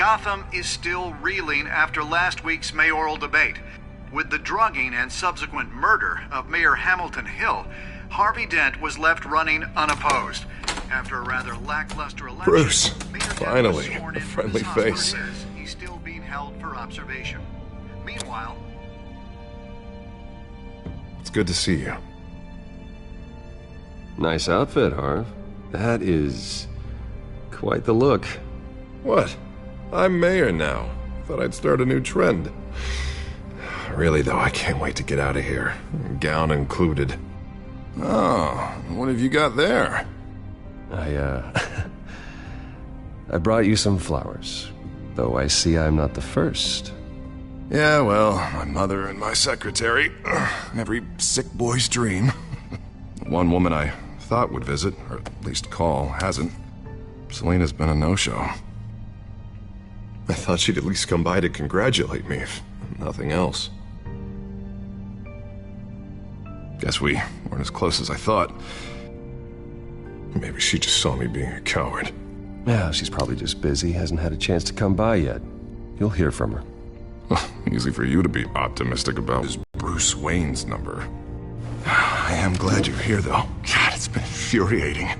Gotham is still reeling after last week's mayoral debate. With the drugging and subsequent murder of Mayor Hamilton Hill, Harvey Dent was left running unopposed. After a rather lackluster election, Bruce, Mayor Dent finally, was sworn a in friendly for this face. hospital. He's still being held for observation. Meanwhile, It's good to see you. Nice outfit, Harv. That is quite the look. What? I'm mayor now. Thought I'd start a new trend. Really, though, I can't wait to get out of here. Gown included. Oh, what have you got there? I brought you some flowers. Though I see I'm not the first. Yeah, well, my mother and my secretary. Every sick boy's dream. One woman I thought would visit, or at least call, hasn't. Selena's been a no-show. I thought she'd at least come by to congratulate me, if nothing else. Guess we weren't as close as I thought. Maybe she just saw me being a coward. Yeah, she's probably just busy, hasn't had a chance to come by yet. You'll hear from her. Easy for you to be optimistic about is Bruce Wayne's number. I am glad you're here, though. God, it's been infuriating.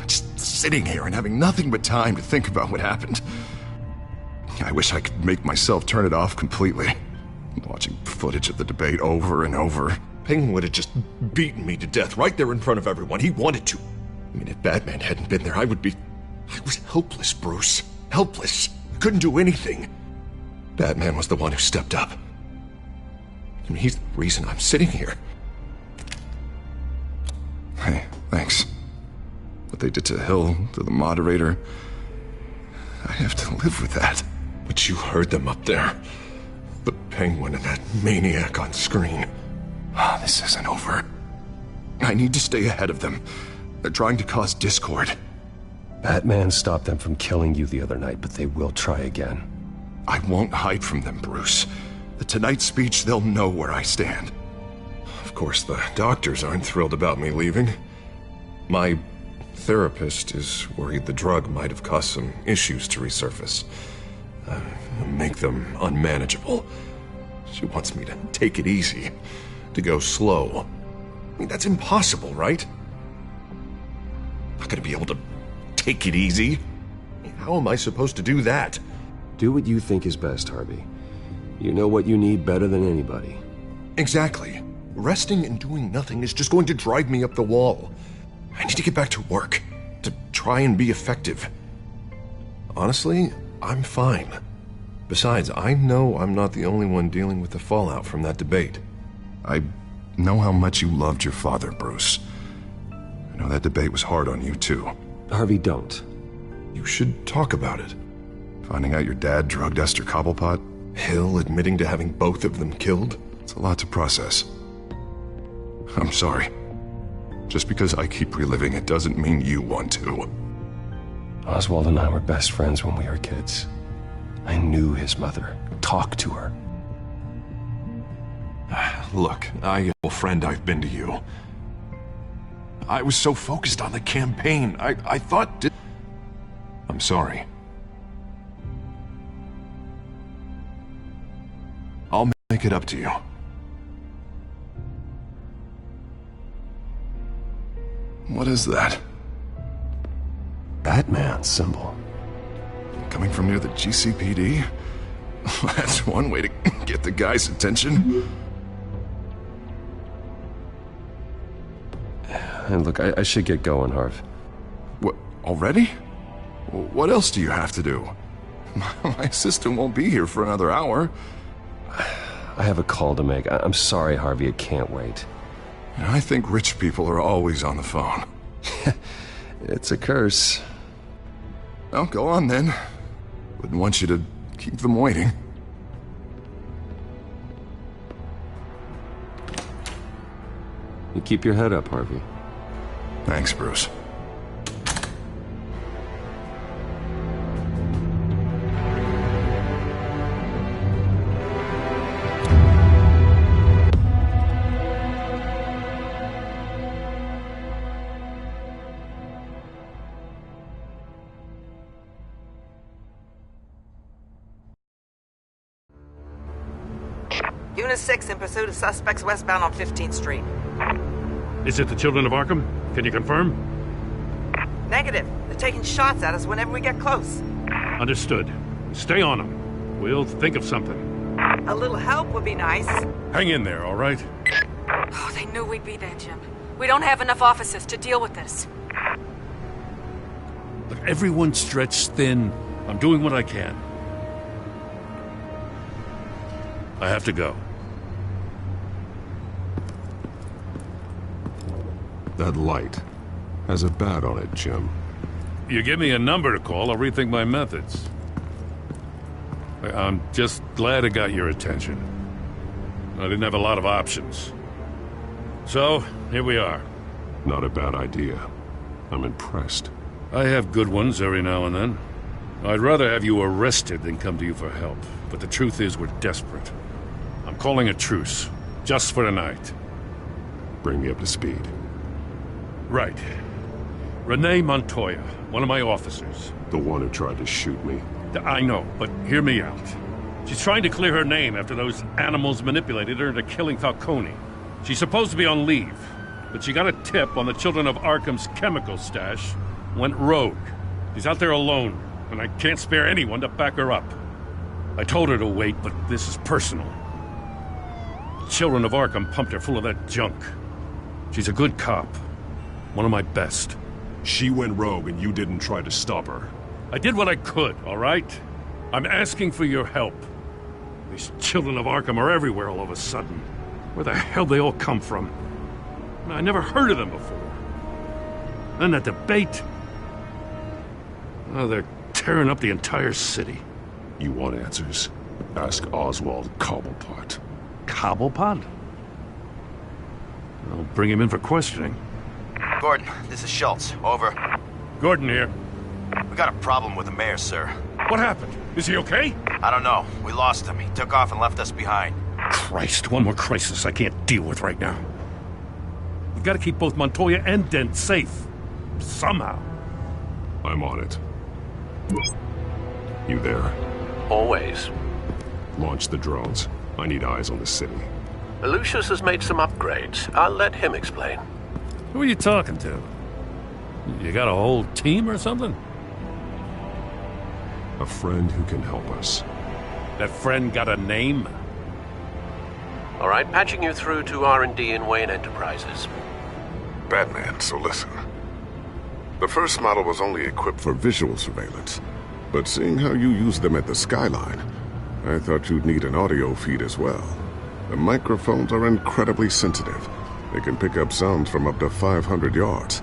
Just sitting here and having nothing but time to think about what happened. I wish I could make myself turn it off completely. Watching footage of the debate over and over. Penguin would have just beaten me to death right there in front of everyone. He wanted to. I mean, if Batman hadn't been there, I was helpless, Bruce. Helpless. Couldn't do anything. Batman was the one who stepped up. I mean, he's the reason I'm sitting here. Hey, thanks. What they did to Hill, to the moderator, I have to live with that. But you heard them up there. The Penguin and that maniac on screen. This isn't over. I need to stay ahead of them. They're trying to cause discord. Batman stopped them from killing you the other night, but they will try again. I won't hide from them, Bruce. The Tonight speech, they'll know where I stand. Of course, the doctors aren't thrilled about me leaving. My therapist is worried the drug might have caused some issues to resurface. Make them unmanageable. She wants me to take it easy, to go slow. I mean, that's impossible, right? I'm not gonna be able to take it easy. How am I supposed to do that? Do what you think is best, Harvey. You know what you need better than anybody. Exactly. Resting and doing nothing is just going to drive me up the wall. I need to get back to work, to try and be effective. Honestly, I'm fine. Besides, I know I'm not the only one dealing with the fallout from that debate. I know how much you loved your father, Bruce. I know that debate was hard on you, too. Harvey, don't. You should talk about it. Finding out your dad drugged Esther Cobblepot, Hill admitting to having both of them killed. It's a lot to process. I'm sorry. Just because I keep reliving it doesn't mean you want to. Oswald and I were best friends when we were kids. I knew his mother. Talked to her. Look, a friend I've been to you. I was so focused on the campaign. I thought... I'm sorry. I'll make it up to you. What is that? Batman symbol. Coming from near the GCPD? That's one way to get the guy's attention. And look, I should get going, Harv. What, already? What else do you have to do? My assistant won't be here for another hour. I have a call to make. I'm sorry, Harvey, I can't wait. I think rich people are always on the phone. It's a curse. Well, go on then. Wouldn't want you to keep them waiting. You keep your head up, Harvey. Thanks, Bruce. Unit 6 in pursuit of suspects westbound on 15th Street. Is it the Children of Arkham? Can you confirm? Negative. They're taking shots at us whenever we get close. Understood. Stay on them. We'll think of something. A little help would be nice. Hang in there, all right? Oh, they knew we'd be there, Jim. We don't have enough officers to deal with this. Look, everyone's stretched thin. I'm doing what I can. I have to go. That light has a bat on it, Jim. You give me a number to call, I'll rethink my methods. I'm just glad it got your attention. I didn't have a lot of options. So, here we are. Not a bad idea. I'm impressed. I have good ones every now and then. I'd rather have you arrested than come to you for help. But the truth is, we're desperate. I'm calling a truce. Just for tonight. Bring me up to speed. Right. Renee Montoya, one of my officers. The one who tried to shoot me. I know, but hear me out. She's trying to clear her name after those animals manipulated her into killing Falcone. She's supposed to be on leave, but she got a tip on the Children of Arkham's chemical stash, went rogue. She's out there alone, and I can't spare anyone to back her up. I told her to wait, but this is personal. The Children of Arkham pumped her full of that junk. She's a good cop. One of my best. She went rogue and you didn't try to stop her. I did what I could, all right? I'm asking for your help. These Children of Arkham are everywhere all of a sudden. Where the hell they all come from? I never heard of them before. Then that debate. Oh, they're tearing up the entire city. You want answers? Ask Oswald Cobblepot. Cobblepot? I'll bring him in for questioning. Gordon, this is Schultz. Over. Gordon here. We got a problem with the mayor, sir. What happened? Is he okay? I don't know. We lost him. He took off and left us behind. Christ, one more crisis I can't deal with right now. We've got to keep both Montoya and Dent safe. Somehow. I'm on it. You there? Always. Launch the drones. I need eyes on the city. Lucius has made some upgrades. I'll let him explain. Who are you talking to? You got a whole team or something? A friend who can help us. That friend got a name? All right, patching you through to R&D in Wayne Enterprises. Batman, so listen. The first model was only equipped for visual surveillance, but seeing how you use them at the Skyline, I thought you'd need an audio feed as well. The microphones are incredibly sensitive. They can pick up sounds from up to 500 yards.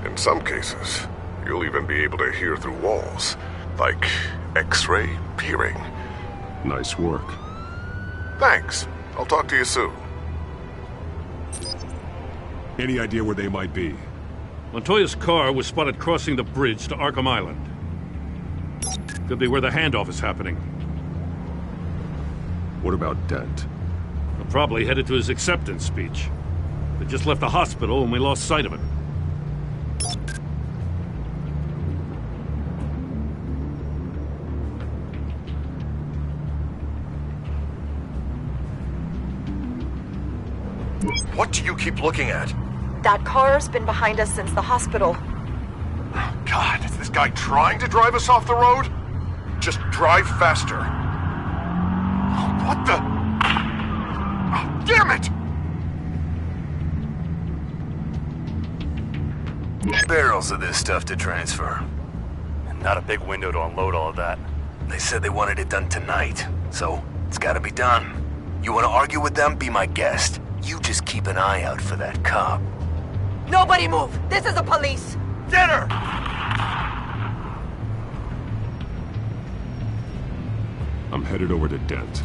In some cases, you'll even be able to hear through walls, like X-ray peering. Nice work. Thanks. I'll talk to you soon. Any idea where they might be? Montoya's car was spotted crossing the bridge to Arkham Island. Could be where the handoff is happening. What about Dent? They're probably headed to his acceptance speech. They just left the hospital and we lost sight of him. What do you keep looking at? That car's been behind us since the hospital. God, is this guy trying to drive us off the road? Just drive faster. What the? Oh, damn it! Barrels of this stuff to transfer. And not a big window to unload all of that. They said they wanted it done tonight, so it's gotta be done. You wanna argue with them? Be my guest. You just keep an eye out for that cop. Nobody move! This is the police! Get her! I'm headed over to Dent.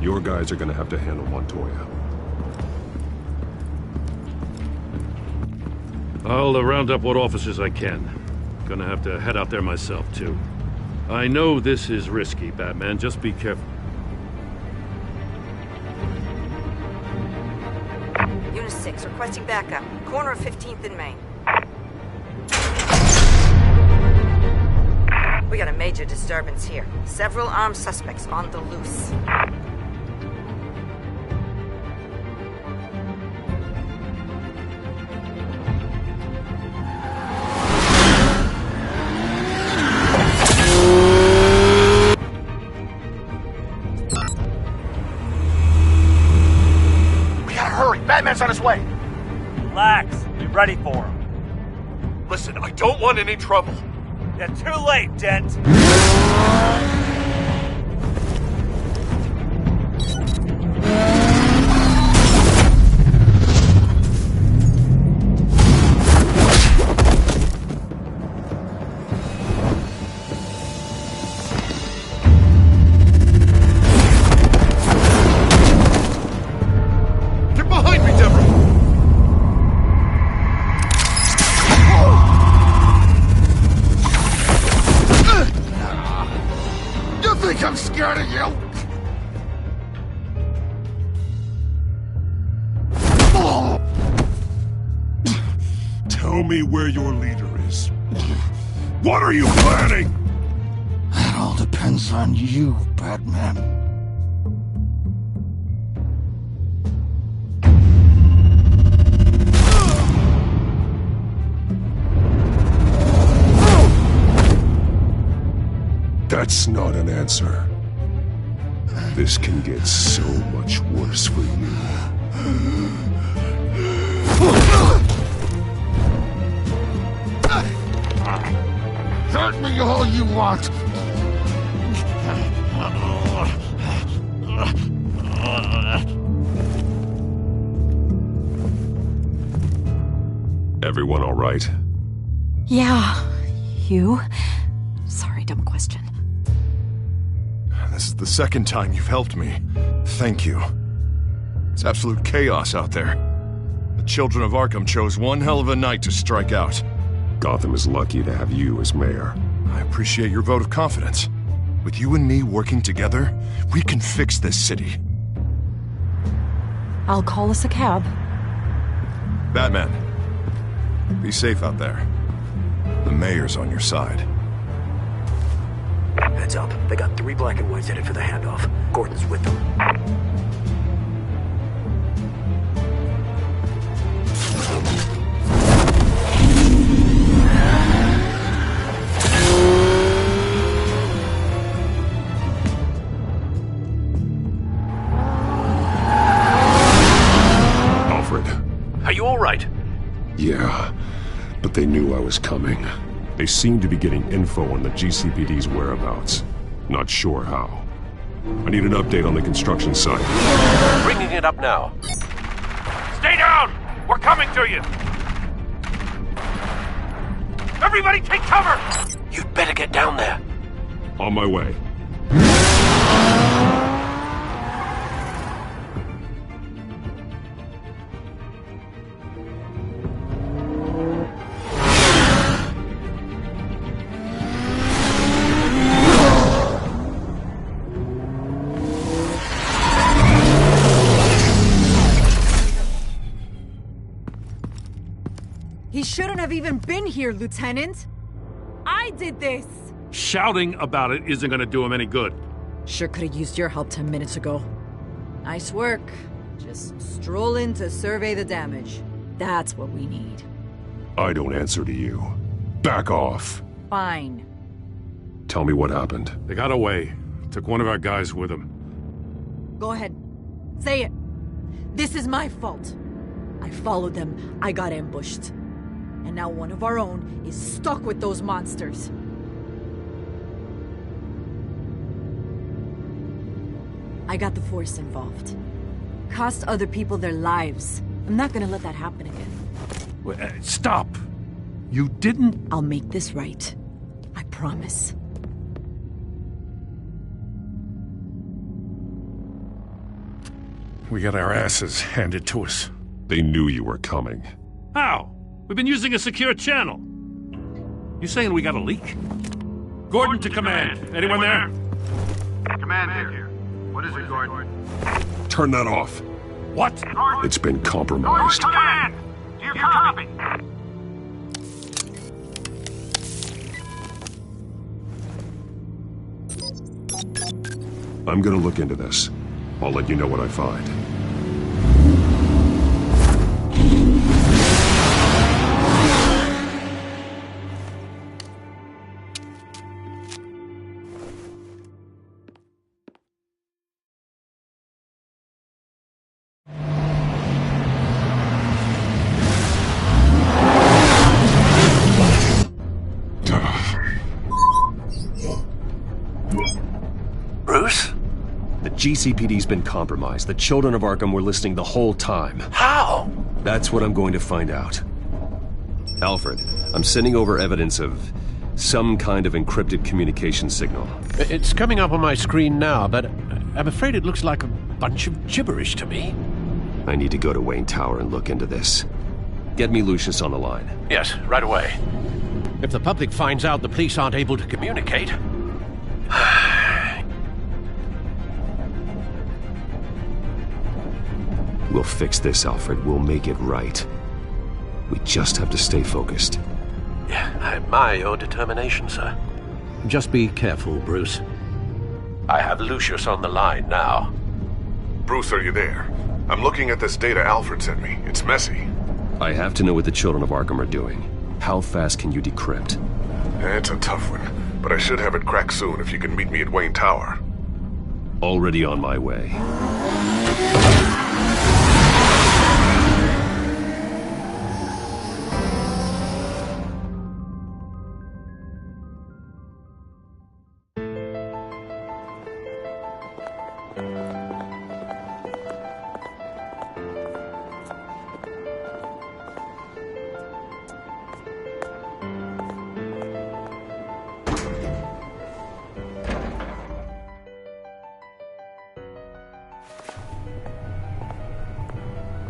Your guys are gonna have to handle Montoya. I'll round up what officers I can. Gonna have to head out there myself, too. I know this is risky, Batman. Just be careful. Unit 6, requesting backup. Corner of 15th and Main. We got a major disturbance here. Several armed suspects on the loose. Be ready for him. Listen, I don't want any trouble. You're too late, Dent. I'm scared of you! Tell me where your leader is. What are you planning? That all depends on you, Batman. That's not an answer. This can get so much worse for you. Hurt me all you want. Everyone all right? Yeah. You? Sorry, dumb question. This is the second time you've helped me. Thank you. It's absolute chaos out there. The children of Arkham chose one hell of a night to strike out. Gotham is lucky to have you as mayor. I appreciate your vote of confidence. With you and me working together, we can fix this city. I'll call us a cab. Batman, be safe out there. The mayor's on your side. Heads up. They got 3 black and whites headed for the handoff. Gordon's with them. Alfred. Are you all right? Yeah, but they knew I was coming. They seem to be getting info on the GCPD's whereabouts. Not sure how. I need an update on the construction site. Bringing it up now. Stay down! We're coming to you! Everybody take cover! You'd better get down there. On my way. He shouldn't have even been here, Lieutenant. I did this. Shouting about it isn't gonna do him any good. Sure could have used your help 10 minutes ago. Nice work. Just stroll in to survey the damage. That's what we need. I don't answer to you. Back off. Fine. Tell me what happened. They got away. Took one of our guys with them. Go ahead. Say it. This is my fault. I followed them. I got ambushed. And now one of our own is stuck with those monsters. I got the Force involved. Cost other people their lives. I'm not gonna let that happen again. Stop! You didn't... I'll make this right. I promise. We got our asses handed to us. They knew you were coming. How? We've been using a secure channel. You saying we got a leak? Gordon to command. Anyone there? Command here. What is it, Gordon? Turn that off. What? It's been compromised. Command! Do you copy? I'm gonna look into this. I'll let you know what I find. GCPD's been compromised. The children of Arkham were listening the whole time. How? That's what I'm going to find out. Alfred, I'm sending over evidence of some kind of encrypted communication signal. It's coming up on my screen now, but I'm afraid it looks like a bunch of gibberish to me. I need to go to Wayne Tower and look into this. Get me Lucius on the line. Yes, right away. If the public finds out the police aren't able to communicate... We'll fix this, Alfred. We'll make it right. We just have to stay focused. Yeah, I admire your determination, sir. Just be careful, Bruce. I have Lucius on the line now. Bruce, are you there? I'm looking at this data Alfred sent me. It's messy. I have to know what the children of Arkham are doing. How fast can you decrypt? It's a tough one, but I should have it cracked soon if you can meet me at Wayne Tower. Already on my way.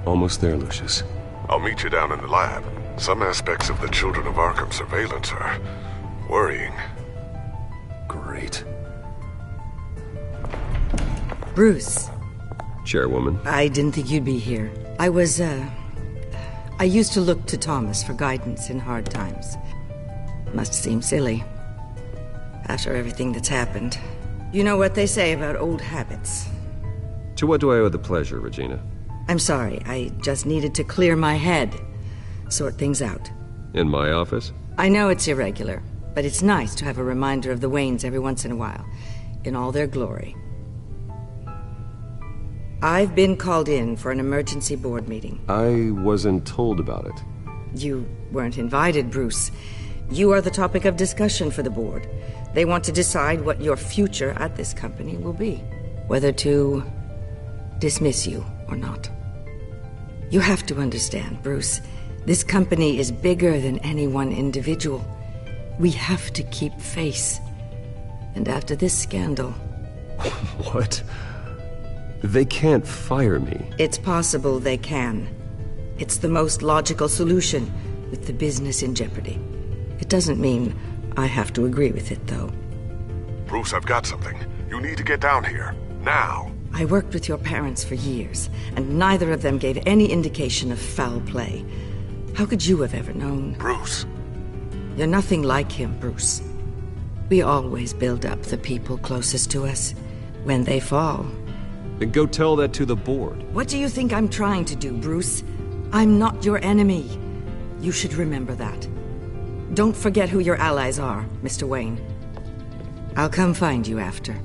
Almost there, Lucius. I'll meet you down in the lab. Some aspects of the Children of Arkham surveillance are worrying. Great. Bruce. Chairwoman. I didn't think you'd be here. I used to look to Thomas for guidance in hard times. Must seem silly. After everything that's happened. You know what they say about old habits. To what do I owe the pleasure, Regina? I'm sorry, I just needed to clear my head. Sort things out. In my office? I know it's irregular, but it's nice to have a reminder of the Waynes every once in a while. In all their glory. I've been called in for an emergency board meeting. I wasn't told about it. You weren't invited, Bruce. You are the topic of discussion for the board. They want to decide what your future at this company will be. Whether to dismiss you or not. You have to understand, Bruce. This company is bigger than any one individual. We have to keep face. And after this scandal... What? They can't fire me. It's possible they can. It's the most logical solution, with the business in jeopardy. It doesn't mean I have to agree with it, though. Bruce, I've got something. You need to get down here. Now. I worked with your parents for years, and neither of them gave any indication of foul play. How could you have ever known? Bruce. You're nothing like him, Bruce. We always build up the people closest to us. When they fall... Then go tell that to the board. What do you think I'm trying to do, Bruce? I'm not your enemy. You should remember that. Don't forget who your allies are, Mr. Wayne. I'll come find you after.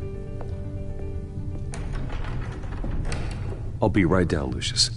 I'll be right down, Lucius.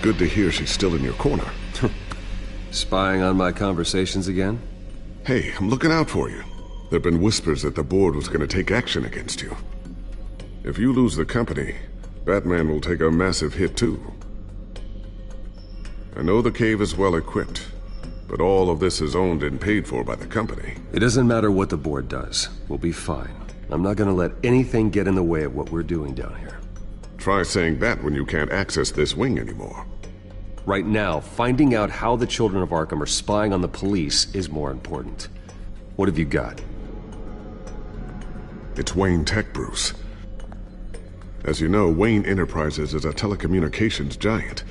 Good to hear she's still in your corner. Spying on my conversations again? Hey, I'm looking out for you. There've been whispers that the board was going to take action against you. If you lose the company, Batman will take a massive hit too. I know the cave is well equipped, but all of this is owned and paid for by the company. It doesn't matter what the board does. We'll be fine. I'm not gonna let anything get in the way of what we're doing down here. Try saying that when you can't access this wing anymore. Right now, finding out how the Children of Arkham are spying on the police is more important. What have you got? It's Wayne Tech, Bruce. As you know, Wayne Enterprises is a telecommunications giant.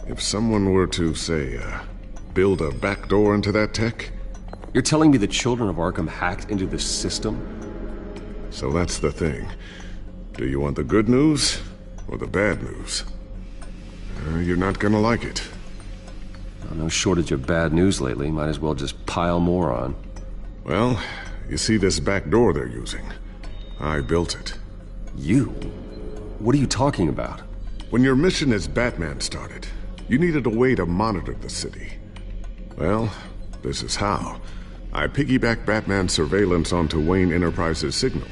If someone were to, say, build a backdoor into that tech... You're telling me the Children of Arkham hacked into this system? So that's the thing. Do you want the good news or the bad news? You're not gonna like it. No shortage of bad news lately. Might as well just pile more on. Well, you see this back door they're using? I built it. You? What are you talking about? When your mission as Batman started, you needed a way to monitor the city. Well, this is how. I piggybacked Batman's surveillance onto Wayne Enterprises' signal.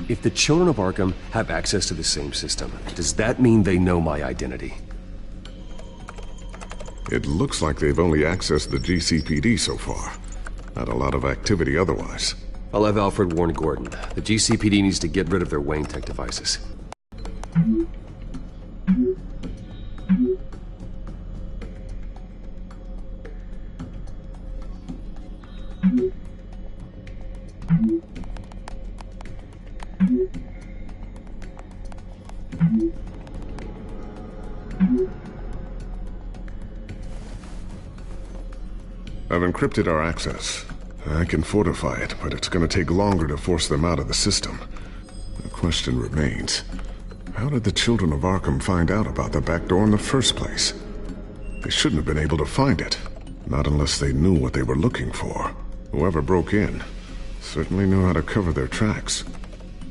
If the Children of Arkham have access to the same system, does that mean they know my identity? It looks like they've only accessed the GCPD so far. Not a lot of activity otherwise. I'll have Alfred warn Gordon. The GCPD needs to get rid of their Wayne Tech devices. I've encrypted our access. I can fortify it, but it's gonna take longer to force them out of the system. The question remains, how did the Children of Arkham find out about the back door in the first place? They shouldn't have been able to find it. Not unless they knew what they were looking for. Whoever broke in certainly knew how to cover their tracks.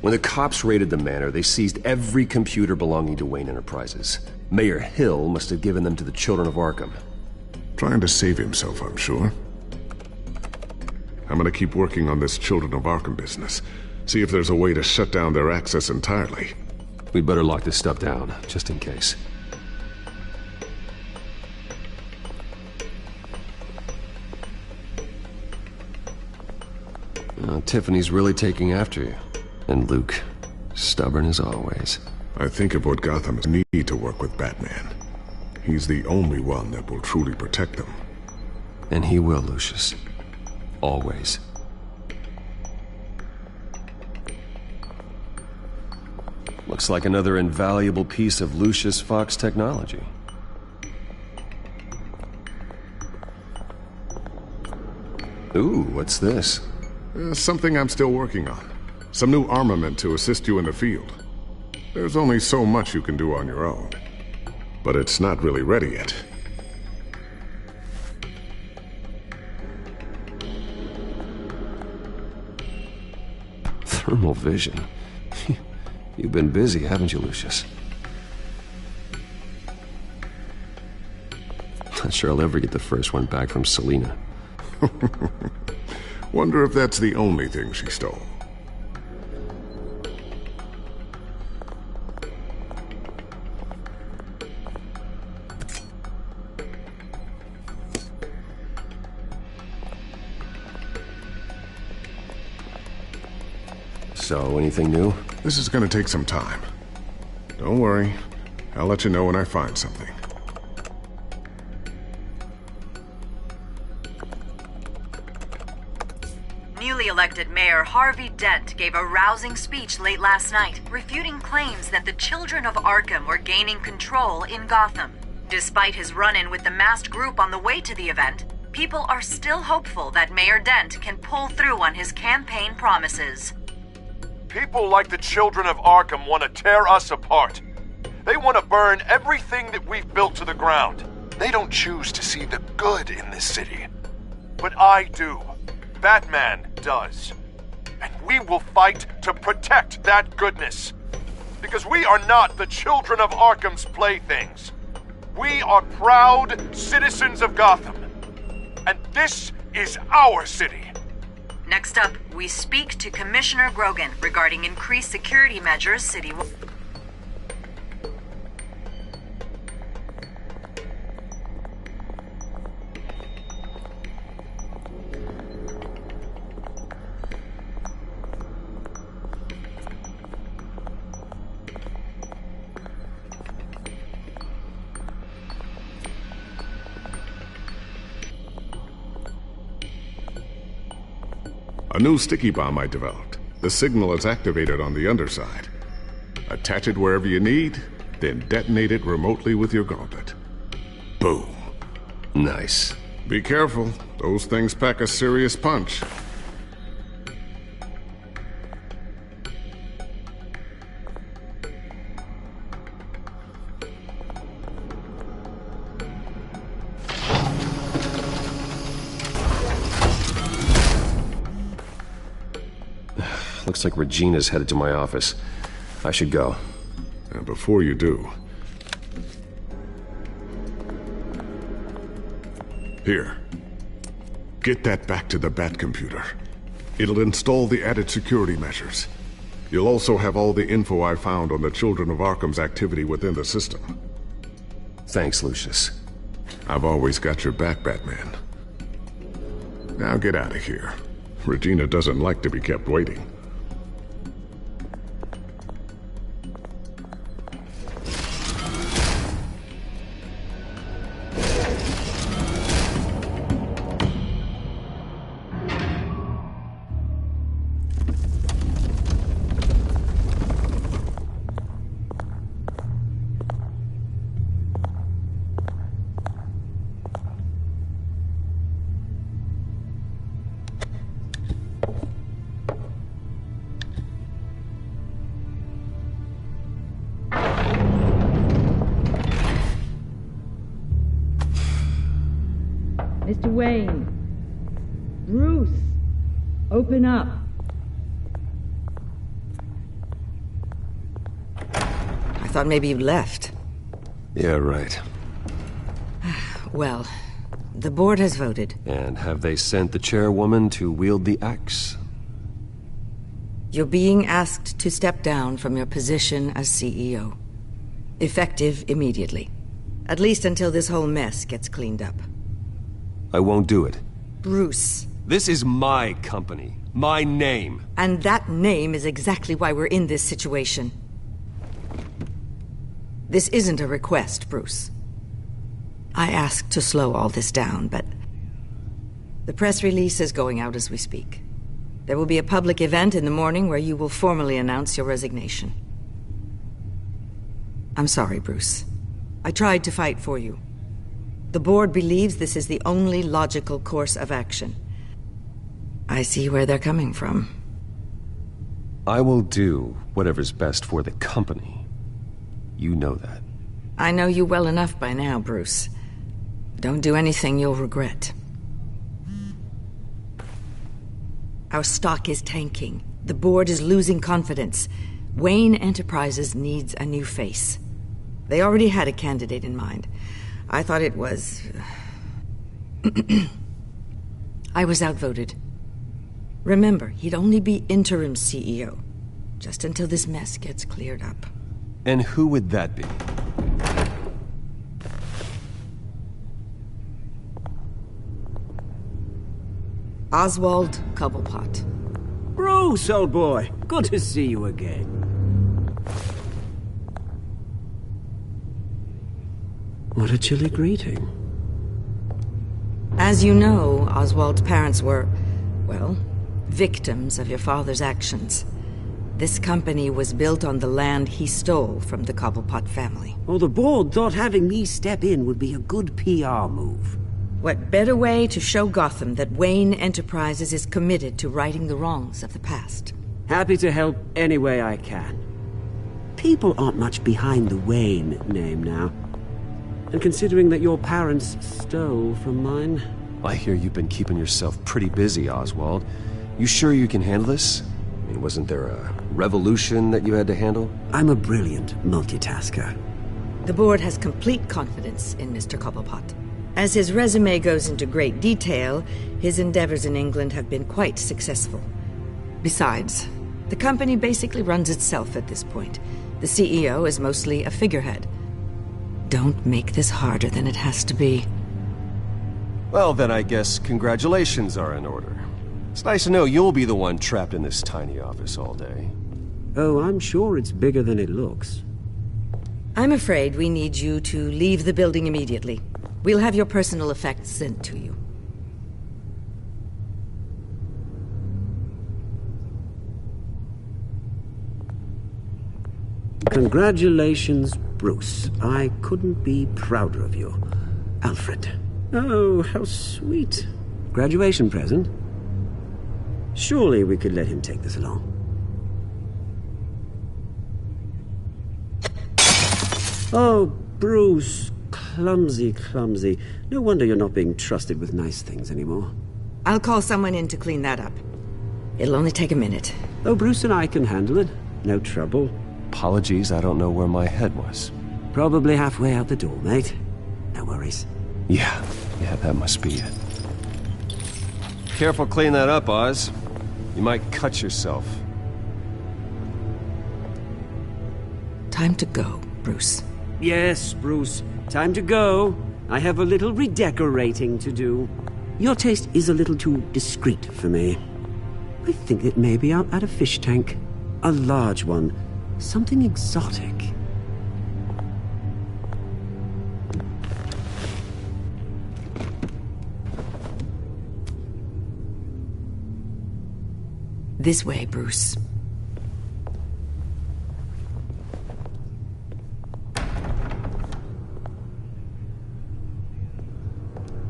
When the cops raided the manor, they seized every computer belonging to Wayne Enterprises. Mayor Hill must have given them to the Children of Arkham. Trying to save himself, I'm sure. I'm gonna keep working on this Children of Arkham business. See if there's a way to shut down their access entirely. We'd better lock this stuff down, just in case. Tiffany's really taking after you. And Luke, stubborn as always. I think of what Gotham's need to work with Batman. He's the only one that will truly protect them. And he will, Lucius. Always. Looks like another invaluable piece of Lucius Fox technology. Ooh, what's this? Something I'm still working on. Some new armament to assist you in the field. There's only so much you can do on your own. But it's not really ready yet. Thermal vision. You've been busy, haven't you, Lucius? Not sure I'll ever get the first one back from Selina. Wonder if that's the only thing she stole. So, anything new? This is gonna take some time. Don't worry. I'll let you know when I find something. Newly elected Mayor Harvey Dent gave a rousing speech late last night, refuting claims that the Children of Arkham were gaining control in Gotham. Despite his run-in with the masked group on the way to the event, people are still hopeful that Mayor Dent can pull through on his campaign promises. People like the Children of Arkham want to tear us apart. They want to burn everything that we've built to the ground. They don't choose to see the good in this city. But I do. Batman does. And we will fight to protect that goodness. Because we are not the Children of Arkham's playthings. We are proud citizens of Gotham. And this is our city. Next up, we speak to Commissioner Grogan regarding increased security measures citywide. A new sticky bomb I developed. The signal is activated on the underside. Attach it wherever you need, then detonate it remotely with your gauntlet. Boom. Nice. Be careful. Those things pack a serious punch. Looks like Regina's headed to my office. I should go. And before you do... Here. Get that back to the Bat computer. It'll install the added security measures. You'll also have all the info I found on the Children of Arkham's activity within the system. Thanks, Lucius. I've always got your back, Batman. Now get out of here. Regina doesn't like to be kept waiting. Mr. Wayne. Bruce. Open up. I thought maybe you left. Yeah, right. Well, the board has voted. And have they sent the chairwoman to wield the axe? You're being asked to step down from your position as CEO. Effective immediately. At least until this whole mess gets cleaned up. I won't do it. Bruce. This is my company. My name. And that name is exactly why we're in this situation. This isn't a request, Bruce. I asked to slow all this down, but... the press release is going out as we speak. There will be a public event in the morning where you will formally announce your resignation. I'm sorry, Bruce. I tried to fight for you. The board believes this is the only logical course of action. I see where they're coming from. I will do whatever's best for the company. You know that. I know you well enough by now, Bruce. Don't do anything you'll regret. Our stock is tanking. The board is losing confidence. Wayne Enterprises needs a new face. They already had a candidate in mind. I thought it was... I was outvoted. Remember, he'd only be interim CEO, just until this mess gets cleared up. And who would that be? Oswald Cobblepot. Bruce, old boy. Good to see you again. What a chilly greeting. As you know, Oswald's parents were, well, victims of your father's actions. This company was built on the land he stole from the Cobblepot family. Well, the board thought having me step in would be a good PR move. What better way to show Gotham that Wayne Enterprises is committed to righting the wrongs of the past? Happy to help any way I can. People aren't much behind the Wayne name now. And considering that your parents stole from mine... I hear you've been keeping yourself pretty busy, Oswald. You sure you can handle this? I mean, wasn't there a revolution that you had to handle? I'm a brilliant multitasker. The board has complete confidence in Mr. Cobblepot. As his resume goes into great detail, his endeavors in England have been quite successful. Besides, the company basically runs itself at this point. The CEO is mostly a figurehead. Don't make this harder than it has to be. Well, then I guess congratulations are in order. It's nice to know you'll be the one trapped in this tiny office all day. Oh, I'm sure it's bigger than it looks. I'm afraid we need you to leave the building immediately. We'll have your personal effects sent to you. Congratulations, Bruce. I couldn't be prouder of you. Alfred. Oh, how sweet. Graduation present? Surely we could let him take this along. Oh, Bruce. Clumsy, clumsy. No wonder you're not being trusted with nice things anymore. I'll call someone in to clean that up. It'll only take a minute. Oh, Bruce and I can handle it. No trouble. Apologies, I don't know where my head was. Probably halfway out the door, mate. No worries. Yeah, that must be it. Careful clean that up, Oz. You might cut yourself. Time to go, Bruce. Yes, Bruce. Time to go. I have a little redecorating to do. Your taste is a little too discreet for me. I think that maybe I'll add a fish tank. A large one. Something exotic. This way, Bruce.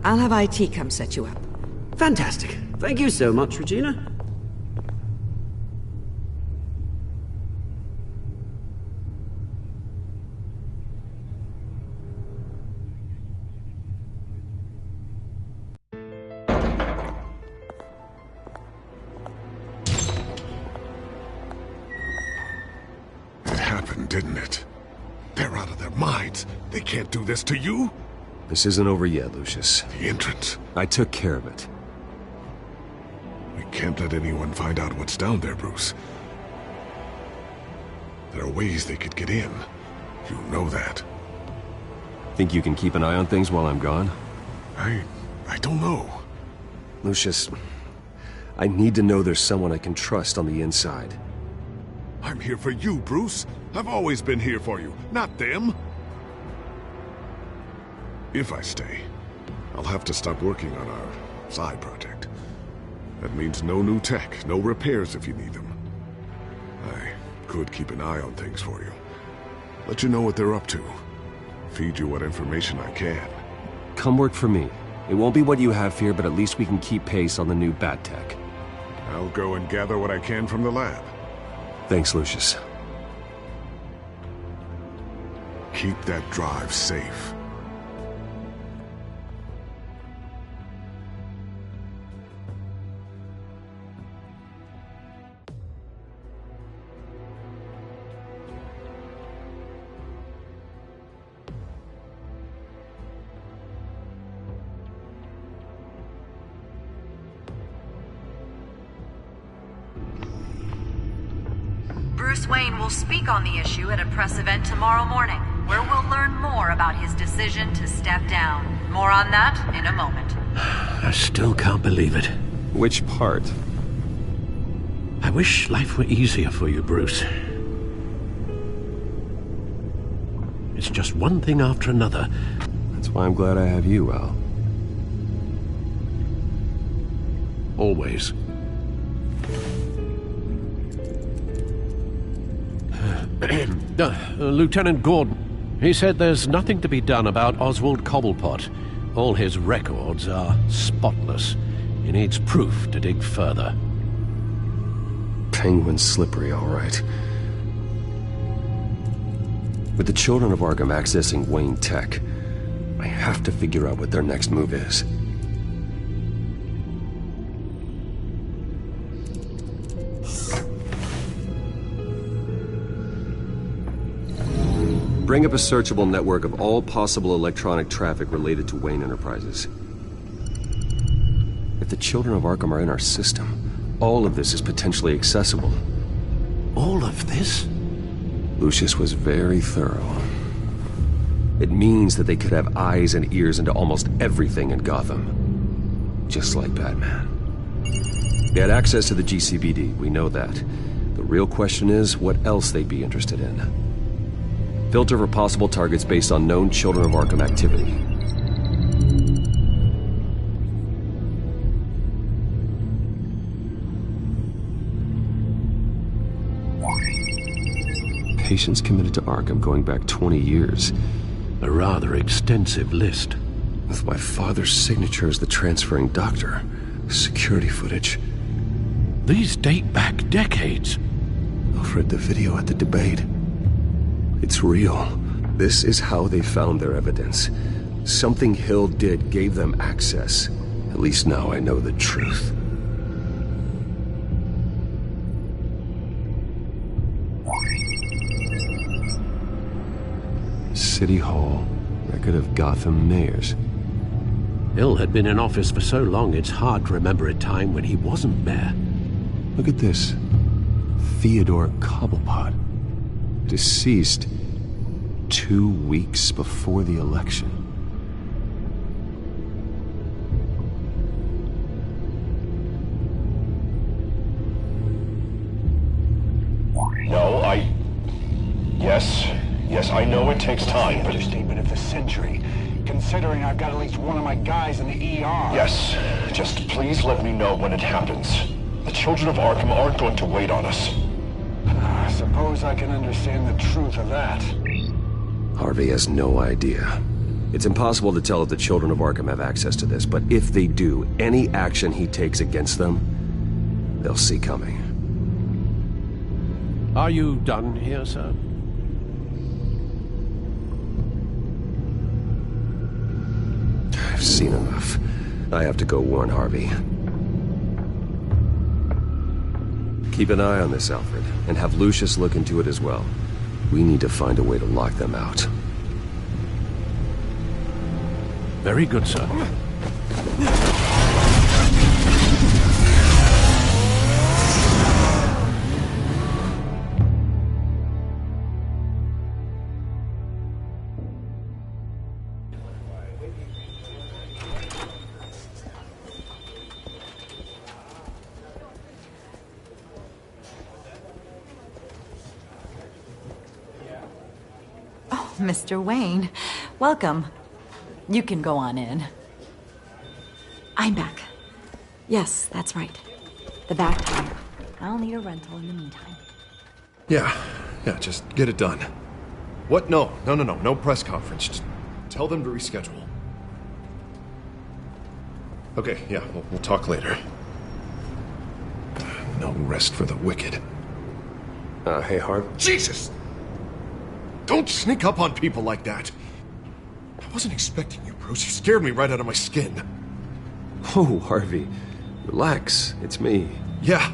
I'll have IT come set you up. Fantastic. Thank you so much, Regina. Didn't it? They're out of their minds. They can't do this to you. This isn't over yet, Lucius. The entrance. I took care of it. We can't let anyone find out what's down there, Bruce. There are ways they could get in. You know that. Think you can keep an eye on things while I'm gone? I don't know. Lucius, I need to know there's someone I can trust on the inside. I'm here for you, Bruce. I've always been here for you, not them. If I stay, I'll have to stop working on our side project. That means no new tech, no repairs if you need them. I could keep an eye on things for you. Let you know what they're up to. Feed you what information I can. Come work for me. It won't be what you have here, but at least we can keep pace on the new bat tech. I'll go and gather what I can from the lab. Thanks, Lucius. Keep that drive safe. Bruce Wayne will speak on the issue at a press event tomorrow morning, where we'll learn more about his decision to step down. More on that in a moment. I still can't believe it. Which part? I wish life were easier for you, Bruce. It's just one thing after another. That's why I'm glad I have you, Al. Always. Lieutenant Gordon, he said there's nothing to be done about Oswald Cobblepot. All his records are spotless. He needs proof to dig further. Penguin's slippery, all right. With the children of Arkham accessing Wayne Tech, I have to figure out what their next move is. Bring up a searchable network of all possible electronic traffic related to Wayne Enterprises. If the children of Arkham are in our system, all of this is potentially accessible. All of this? Lucius was very thorough. It means that they could have eyes and ears into almost everything in Gotham. Just like Batman. They had access to the GCPD, we know that. The real question is what else they'd be interested in. Filter for possible targets based on known Children of Arkham activity. patients committed to Arkham going back 20 years. A rather extensive list. With my father's signature as the transferring doctor. Security footage. These date back decades. I've read the video at the debate. It's real. This is how they found their evidence. Something Hill did gave them access. At least now I know the truth. City Hall. Record of Gotham mayors. Hill had been in office for so long it's hard to remember a time when he wasn't mayor. Look at this. Theodore Cobblepot. Deceased 2 weeks before the election. No, Yes, I know it takes time, but... Understatement of the century, considering I've got at least one of my guys in the ER. Yes, just please let me know when it happens. The children of Arkham aren't going to wait on us. I suppose I can understand the truth of that. Harvey has no idea. It's impossible to tell if the children of Arkham have access to this, but if they do, any action he takes against them, they'll see coming. Are you done here, sir? I've seen enough. I have to go warn Harvey. Keep an eye on this, Alfred, and have Lucius look into it as well. We need to find a way to lock them out. Very good, sir. Mr. Wayne, welcome. You can go on in. I'm back. Yes, that's right. The back tire. I'll need a rental in the meantime. Yeah, just get it done. What? No press conference. Just tell them to reschedule. Okay, yeah, we'll talk later. No rest for the wicked. Hey, Harv. Jesus! Don't sneak up on people like that. I wasn't expecting you, Bruce. You scared me right out of my skin. Oh, Harvey. Relax. It's me. Yeah.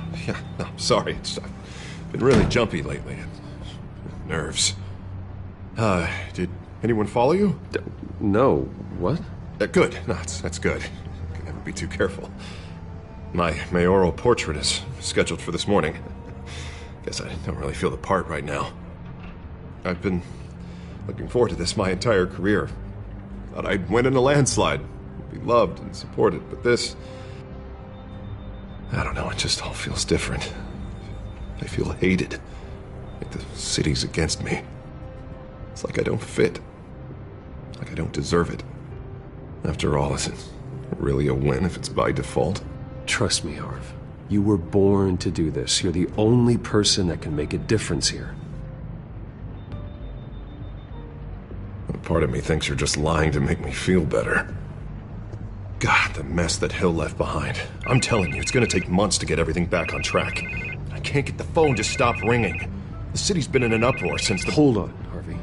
No, sorry. I've been really jumpy lately. Nerves. Did anyone follow you? No. What? Good. No, that's good. Can never be too careful. My mayoral portrait is scheduled for this morning. Guess I don't really feel the part right now. I've been looking forward to this my entire career. Thought I'd win in a landslide, be loved and supported, but this... I don't know, it just all feels different. I feel hated. Like the city's against me. It's like I don't fit. Like I don't deserve it. After all, is it really a win if it's by default? Trust me, Harv. You were born to do this. You're the only person that can make a difference here. Part of me thinks you're just lying to make me feel better. God, the mess that Hill left behind. I'm telling you, it's gonna take months to get everything back on track. I can't get the phone to stop ringing. The city's been in an uproar since the... Hold on, Harvey.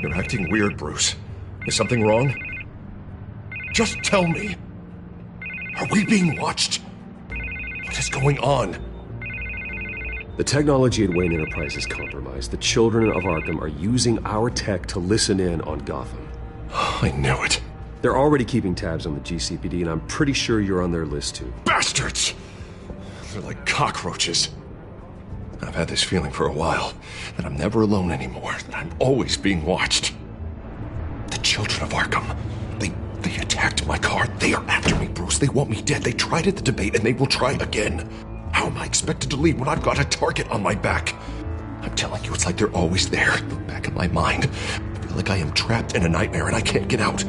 You're acting weird, Bruce. Is something wrong? Just tell me. Are we being watched? What is going on? The technology at Wayne Enterprise is compromised. The children of Arkham are using our tech to listen in on Gotham. I knew it. They're already keeping tabs on the GCPD, and I'm pretty sure you're on their list, too. Bastards! They're like cockroaches. I've had this feeling for a while, that I'm never alone anymore, that I'm always being watched. The children of Arkham, they attacked my car. They are after me, Bruce. They want me dead. They tried at the debate, and they will try again. How am I expected to leave when I've got a target on my back? I'm telling you, it's like they're always there, in the back of my mind. I feel like I am trapped in a nightmare and I can't get out.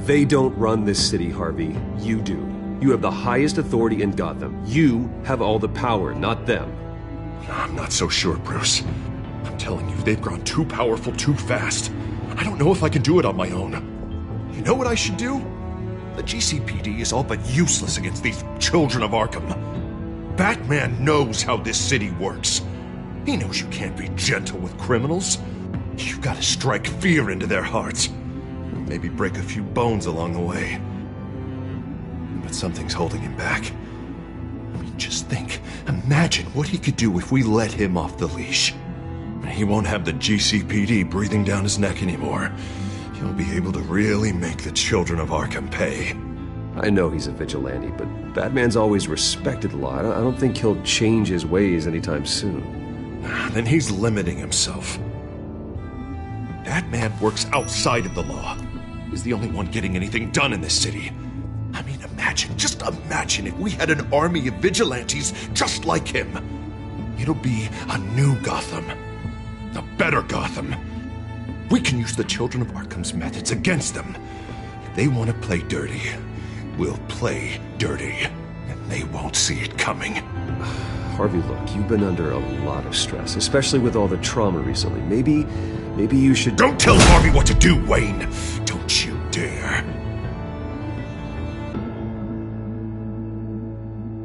They don't run this city, Harvey. You do. You have the highest authority in Gotham. You have all the power, not them. I'm not so sure, Bruce. I'm telling you, they've grown too powerful too fast. I don't know if I can do it on my own. You know what I should do? The GCPD is all but useless against these children of Arkham. Batman knows how this city works. He knows you can't be gentle with criminals. You've got to strike fear into their hearts. Maybe break a few bones along the way. But something's holding him back. I mean, just think. Imagine what he could do if we let him off the leash. He won't have the GCPD breathing down his neck anymore. He'll be able to really make the children of Arkham pay. I know he's a vigilante, but Batman's always respected law. I don't think he'll change his ways anytime soon. Then he's limiting himself. Batman works outside of the law. He's the only one getting anything done in this city. I mean, just imagine if we had an army of vigilantes just like him. It'll be a new Gotham. A better Gotham. We can use the children of Arkham's methods against them. If they want to play dirty, we'll play dirty. And they won't see it coming. Harvey, look, you've been under a lot of stress, especially with all the trauma recently. Maybe you should... Don't tell Harvey what to do, Wayne! Don't you dare.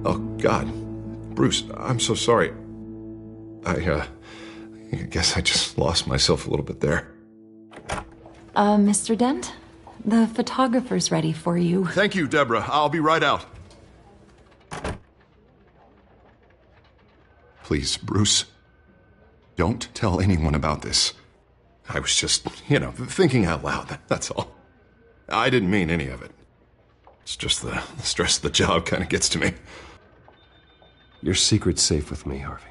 Oh, God. Bruce, I'm so sorry. I guess I just lost myself a little bit there. Mr. Dent? The photographer's ready for you. Thank you, Deborah. I'll be right out. Please, Bruce, don't tell anyone about this. I was just, thinking out loud, that's all. I didn't mean any of it. It's just the stress of the job kind of gets to me. Your secret's safe with me, Harvey.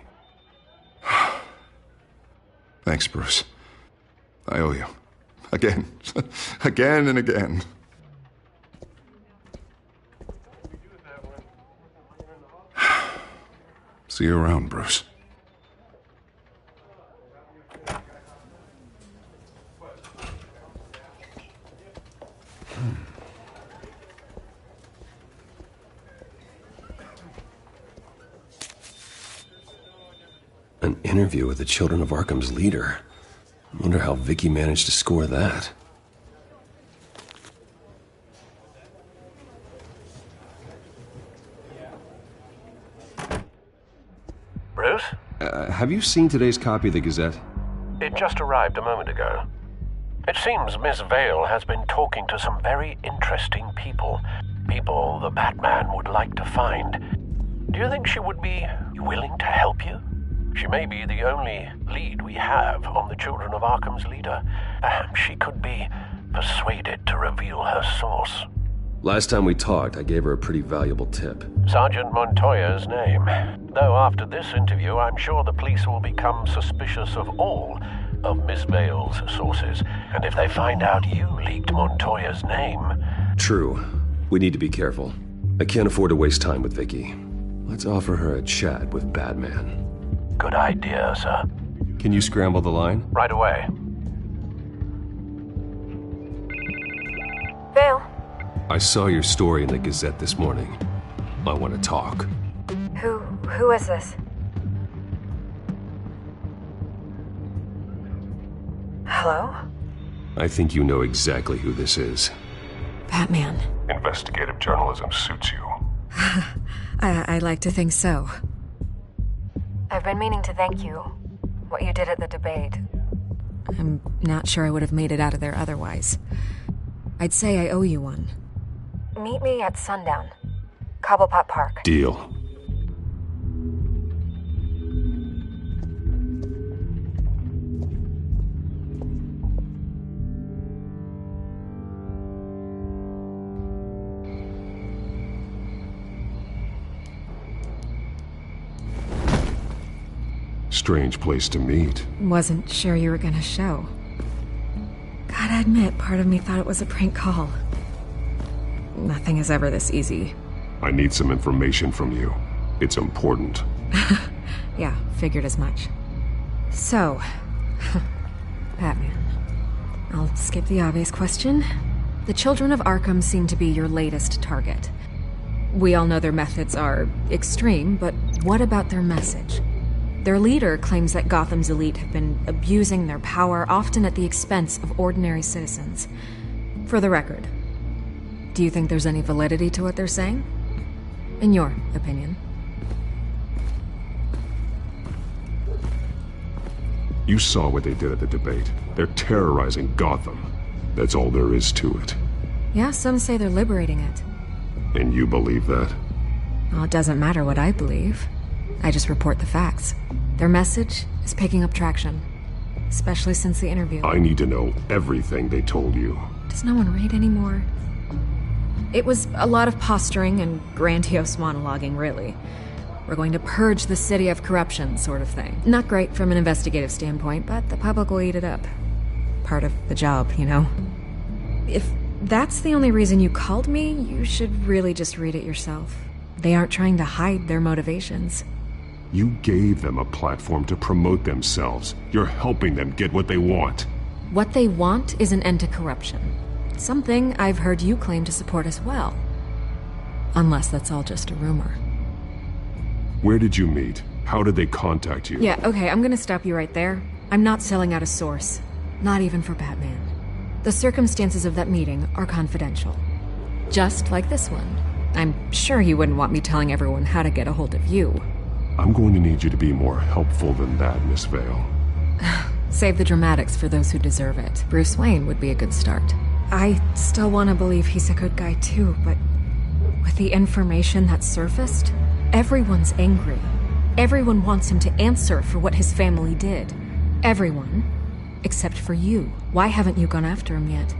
Thanks, Bruce. I owe you. Again. Again and again. See you around, Bruce. An interview with the Children of Arkham's leader. I wonder how Vicky managed to score that. Bruce? Have you seen today's copy of the Gazette? It just arrived a moment ago. It seems Miss Vale has been talking to some very interesting people. People the Batman would like to find. Do you think she would be willing to help you? She may be the only lead we have on the Children of Arkham's leader. Perhaps she could be persuaded to reveal her source. Last time we talked, I gave her a pretty valuable tip. Sergeant Montoya's name. Though after this interview, I'm sure the police will become suspicious of all of Miss Vale's sources. And if they find out you leaked Montoya's name... True. We need to be careful. I can't afford to waste time with Vicky. Let's offer her a chat with Batman. Good idea, sir. Can you scramble the line? Right away. Vale? I saw your story in the Gazette this morning. I want to talk. Who is this? Hello? I think you know exactly who this is. Batman. Investigative journalism suits you. I like to think so. I've been meaning to thank you. What you did at the debate. I'm not sure I would have made it out of there otherwise. I'd say I owe you one. Meet me at sundown. Cobblepot Park. Deal. Strange place to meet. Wasn't sure you were gonna show. Gotta admit, part of me thought it was a prank call. Nothing is ever this easy. I need some information from you. It's important. Yeah, figured as much. So, Batman. I'll skip the obvious question. The Children of Arkham seem to be your latest target. We all know their methods are extreme, but what about their message? Their leader claims that Gotham's elite have been abusing their power, often at the expense of ordinary citizens. For the record, do you think there's any validity to what they're saying? In your opinion? You saw what they did at the debate. They're terrorizing Gotham. That's all there is to it. Yeah, some say they're liberating it. And you believe that? Well, it doesn't matter what I believe. I just report the facts. Their message is picking up traction, especially since the interview. I need to know everything they told you. Does no one read anymore? It was a lot of posturing and grandiose monologuing, really. We're going to purge the city of corruption, sort of thing. Not great from an investigative standpoint, but the public will eat it up. Part of the job, you know? If that's the only reason you called me, you should really just read it yourself. They aren't trying to hide their motivations. You gave them a platform to promote themselves. You're helping them get what they want. What they want is an end to corruption. Something I've heard you claim to support as well. Unless that's all just a rumor. Where did you meet? How did they contact you? Yeah, okay, I'm gonna stop you right there. I'm not selling out a source. Not even for Batman. The circumstances of that meeting are confidential. Just like this one. I'm sure you wouldn't want me telling everyone how to get a hold of you. I'm going to need you to be more helpful than that, Miss Vale. Save the dramatics for those who deserve it. Bruce Wayne would be a good start. I still want to believe he's a good guy too, but with the information that surfaced, everyone's angry. Everyone wants him to answer for what his family did. Everyone. Except for you. Why haven't you gone after him yet?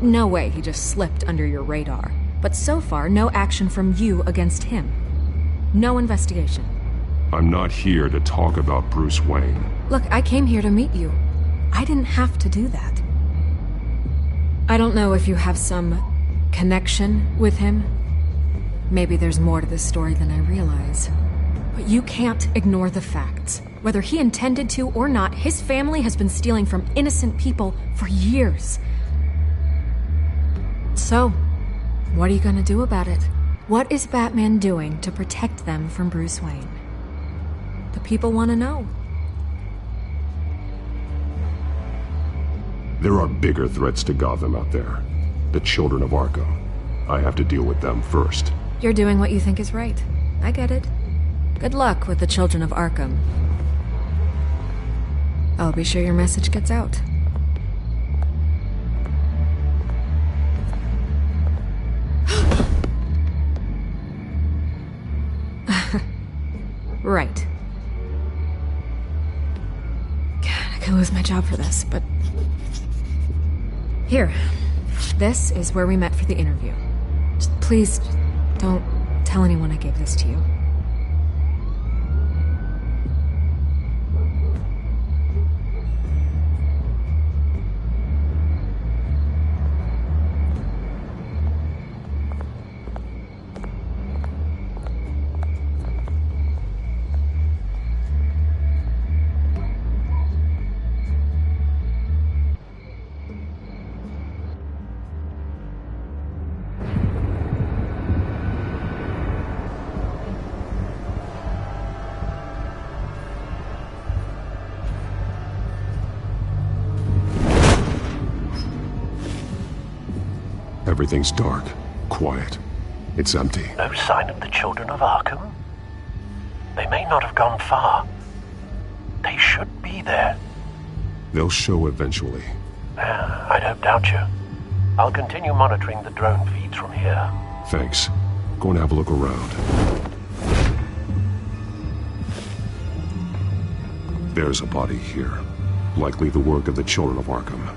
No way he just slipped under your radar. But so far, no action from you against him. No investigation. I'm not here to talk about Bruce Wayne. Look, I came here to meet you. I didn't have to do that. I don't know if you have some connection with him. Maybe there's more to this story than I realize. But you can't ignore the facts. Whether he intended to or not, his family has been stealing from innocent people for years. So, what are you gonna do about it? What is Batman doing to protect them from Bruce Wayne? The people want to know. There are bigger threats to Gotham out there. The children of Arkham. I have to deal with them first. You're doing what you think is right. I get it. Good luck with the children of Arkham. I'll be sure your message gets out. Right. God, I could lose my job for this, but... Here. This is where we met for the interview. Just please, don't tell anyone I gave this to you. Everything's dark, quiet. It's empty. No sign of the children of Arkham? They may not have gone far. They should be there. They'll show eventually. I don't doubt you. I'll continue monitoring the drone feeds from here. Thanks. Go and have a look around. There's a body here. Likely the work of the children of Arkham.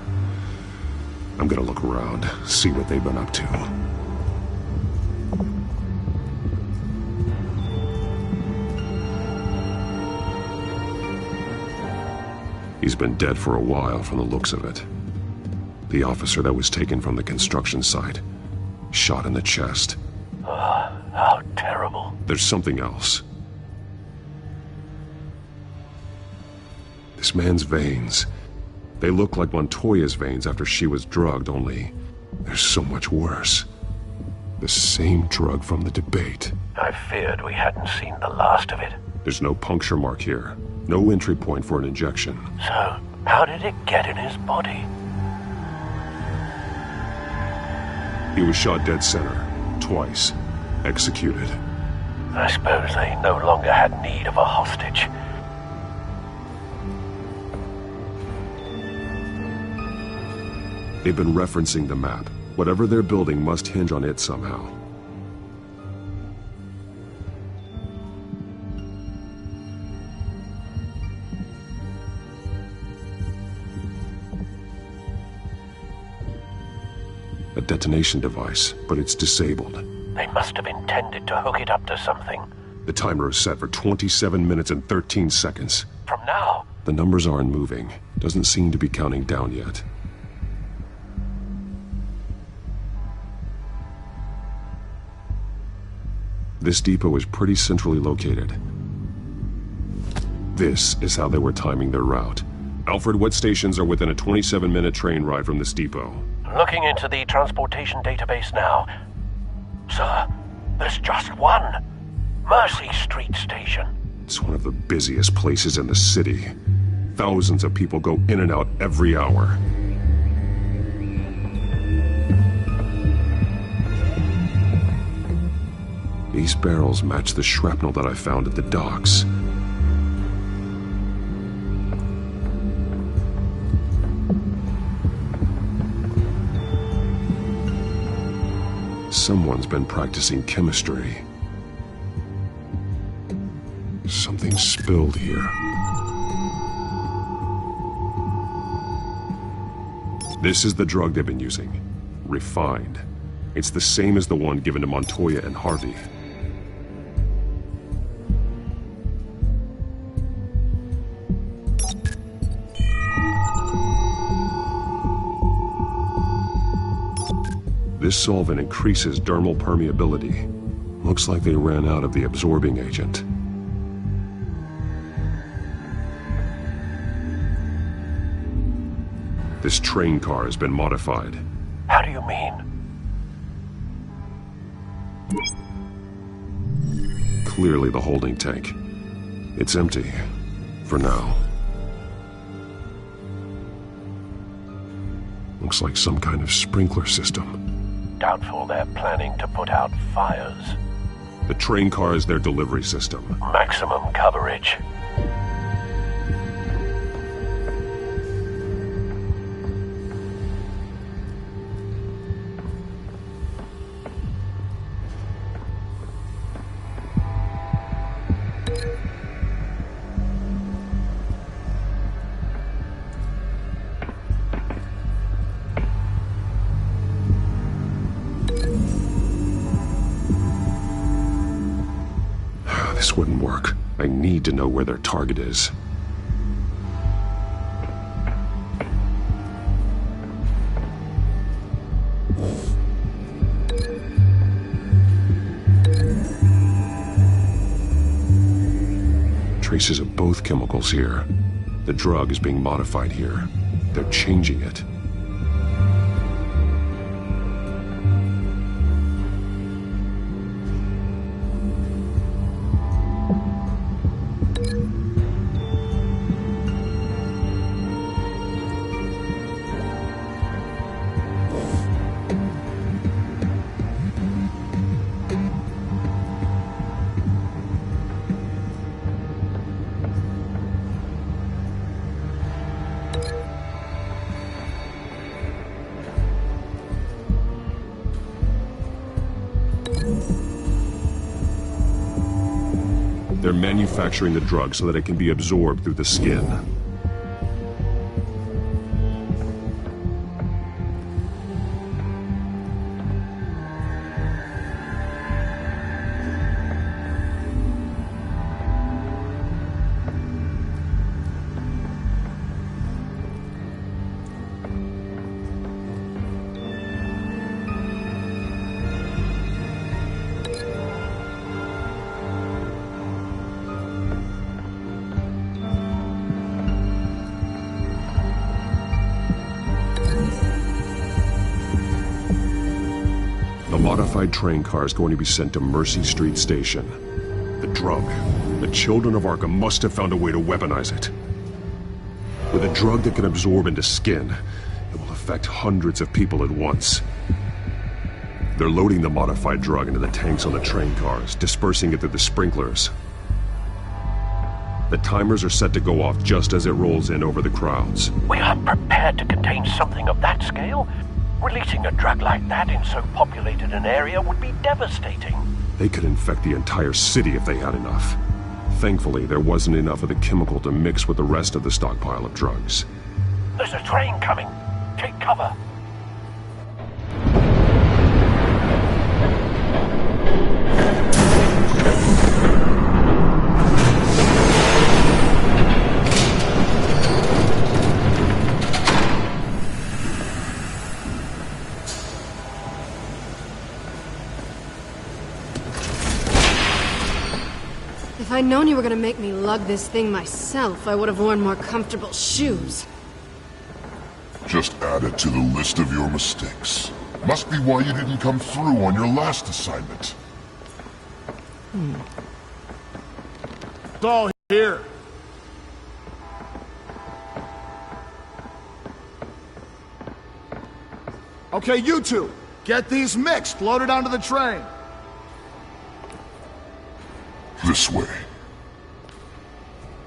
I'm gonna look around, see what they've been up to. He's been dead for a while from the looks of it. The officer that was taken from the construction site. Shot in the chest. How terrible. There's something else. This man's veins. They look like Montoya's veins after she was drugged, only they're so much worse. The same drug from the debate. I feared we hadn't seen the last of it. There's no puncture mark here. No entry point for an injection. So, how did it get in his body? He was shot dead center. Twice. Executed. I suppose they no longer had need of a hostage. They've been referencing the map. Whatever they're building must hinge on it somehow. A detonation device, but it's disabled. They must have intended to hook it up to something. The timer is set for 27 minutes and 13 seconds. From now? The numbers aren't moving. Doesn't seem to be counting down yet. This depot is pretty centrally located. This is how they were timing their route. Alfred, what stations are within a 27-minute train ride from this depot? Looking into the transportation database now. Sir, there's just one. Mercy Street Station. It's one of the busiest places in the city. Thousands of people go in and out every hour. These barrels match the shrapnel that I found at the docks. Someone's been practicing chemistry. Something spilled here. This is the drug they've been using. Refined. It's the same as the one given to Montoya and Harvey. This solvent increases dermal permeability. Looks like they ran out of the absorbing agent. This train car has been modified. How do you mean? Clearly the holding tank. It's empty. For now. Looks like some kind of sprinkler system. Doubtful they're planning to put out fires. The train car is their delivery system. Maximum coverage. This wouldn't work. I need to know where their target is. Traces of both chemicals here. The drug is being modified here. They're changing it. They're manufacturing the drug so that it can be absorbed through the skin. The modified train car is going to be sent to Mercy Street Station. The drug The children of Arkham must have found a way to weaponize it. With a drug that can absorb into skin, it will affect hundreds of people at once. They're loading the modified drug into the tanks on the train cars, dispersing it through the sprinklers. The timers are set to go off just as it rolls in over the crowds. We aren't prepared to contain something of that scale. Releasing a drug like that in so populated an area would be devastating. They could infect the entire city if they had enough. Thankfully, there wasn't enough of the chemical to mix with the rest of the stockpile of drugs. There's a train coming. Take cover. If I'd known you were gonna make me lug this thing myself, I would have worn more comfortable shoes. Just add it to the list of your mistakes. Must be why you didn't come through on your last assignment. It's all here. Okay, you two, get these mixed, loaded onto the train. This way.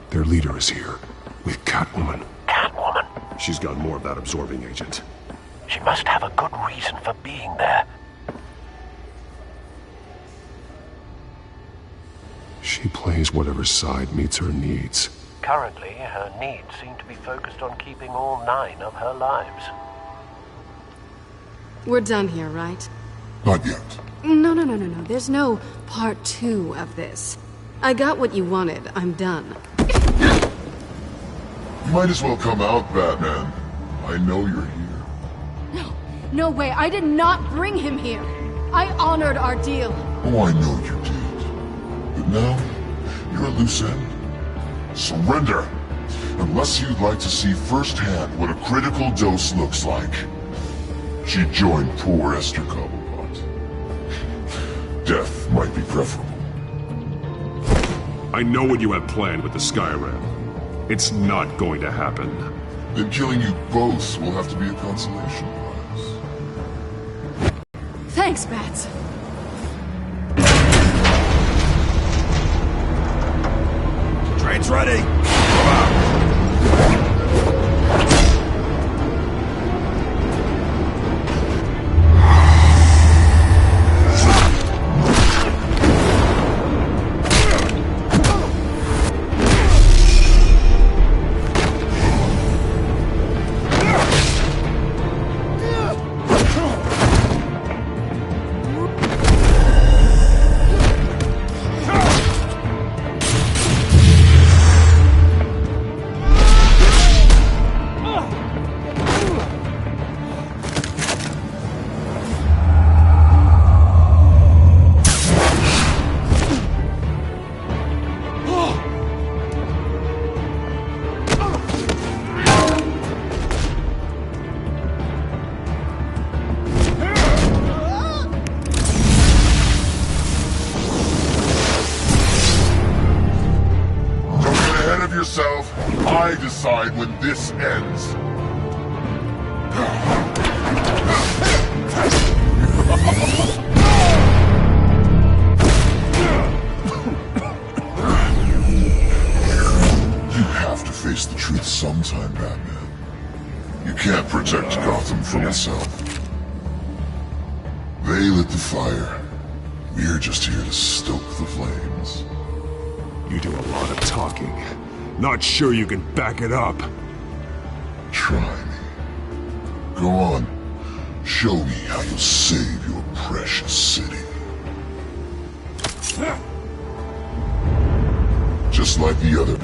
Their leader is here, with Catwoman. Catwoman? She's got more of that absorbing agent. She must have a good reason for being there. She plays whatever side meets her needs. Currently, her needs seem to be focused on keeping all 9 of her lives. We're done here, right? Not yet. No. There's no part 2 of this. I got what you wanted. I'm done. You might as well come out, Batman. I know you're here. No way. I did not bring him here. I honored our deal. Oh, I know you did. But now, you're a loose end. Surrender! Unless you'd like to see firsthand what a critical dose looks like. She joined poor Esther Cobblepot. Death might be preferable. I know what you have planned with the Skyrim. It's not going to happen. Then killing you both will have to be a consolation prize. Thanks, Bats. Train's ready. Come out. I decide when this ends. You have to face the truth sometime, Batman. You can't protect Gotham from itself. They lit the fire. We're just here to stoke the flames. You do a lot of talking. Not sure you can back it up. Try me. Go on. Show me how you'll save your precious city. Just like the other.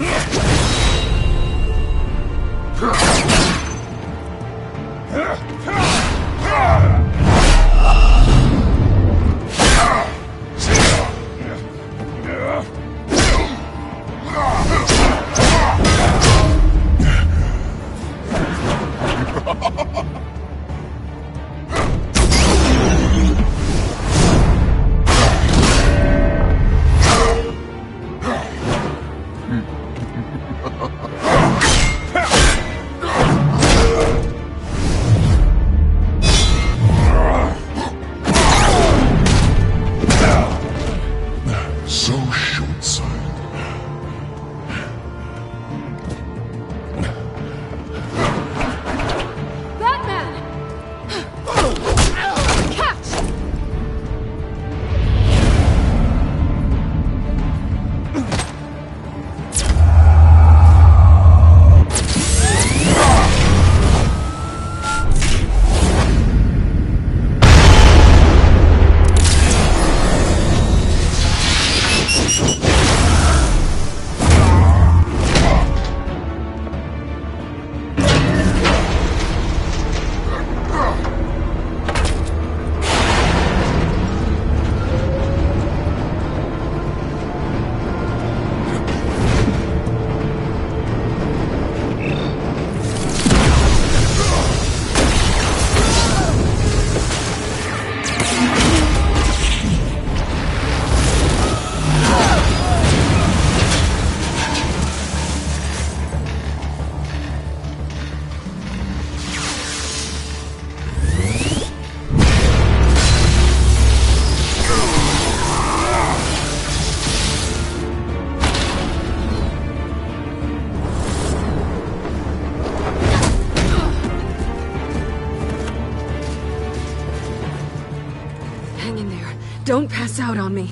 Hang in there. Don't pass out on me.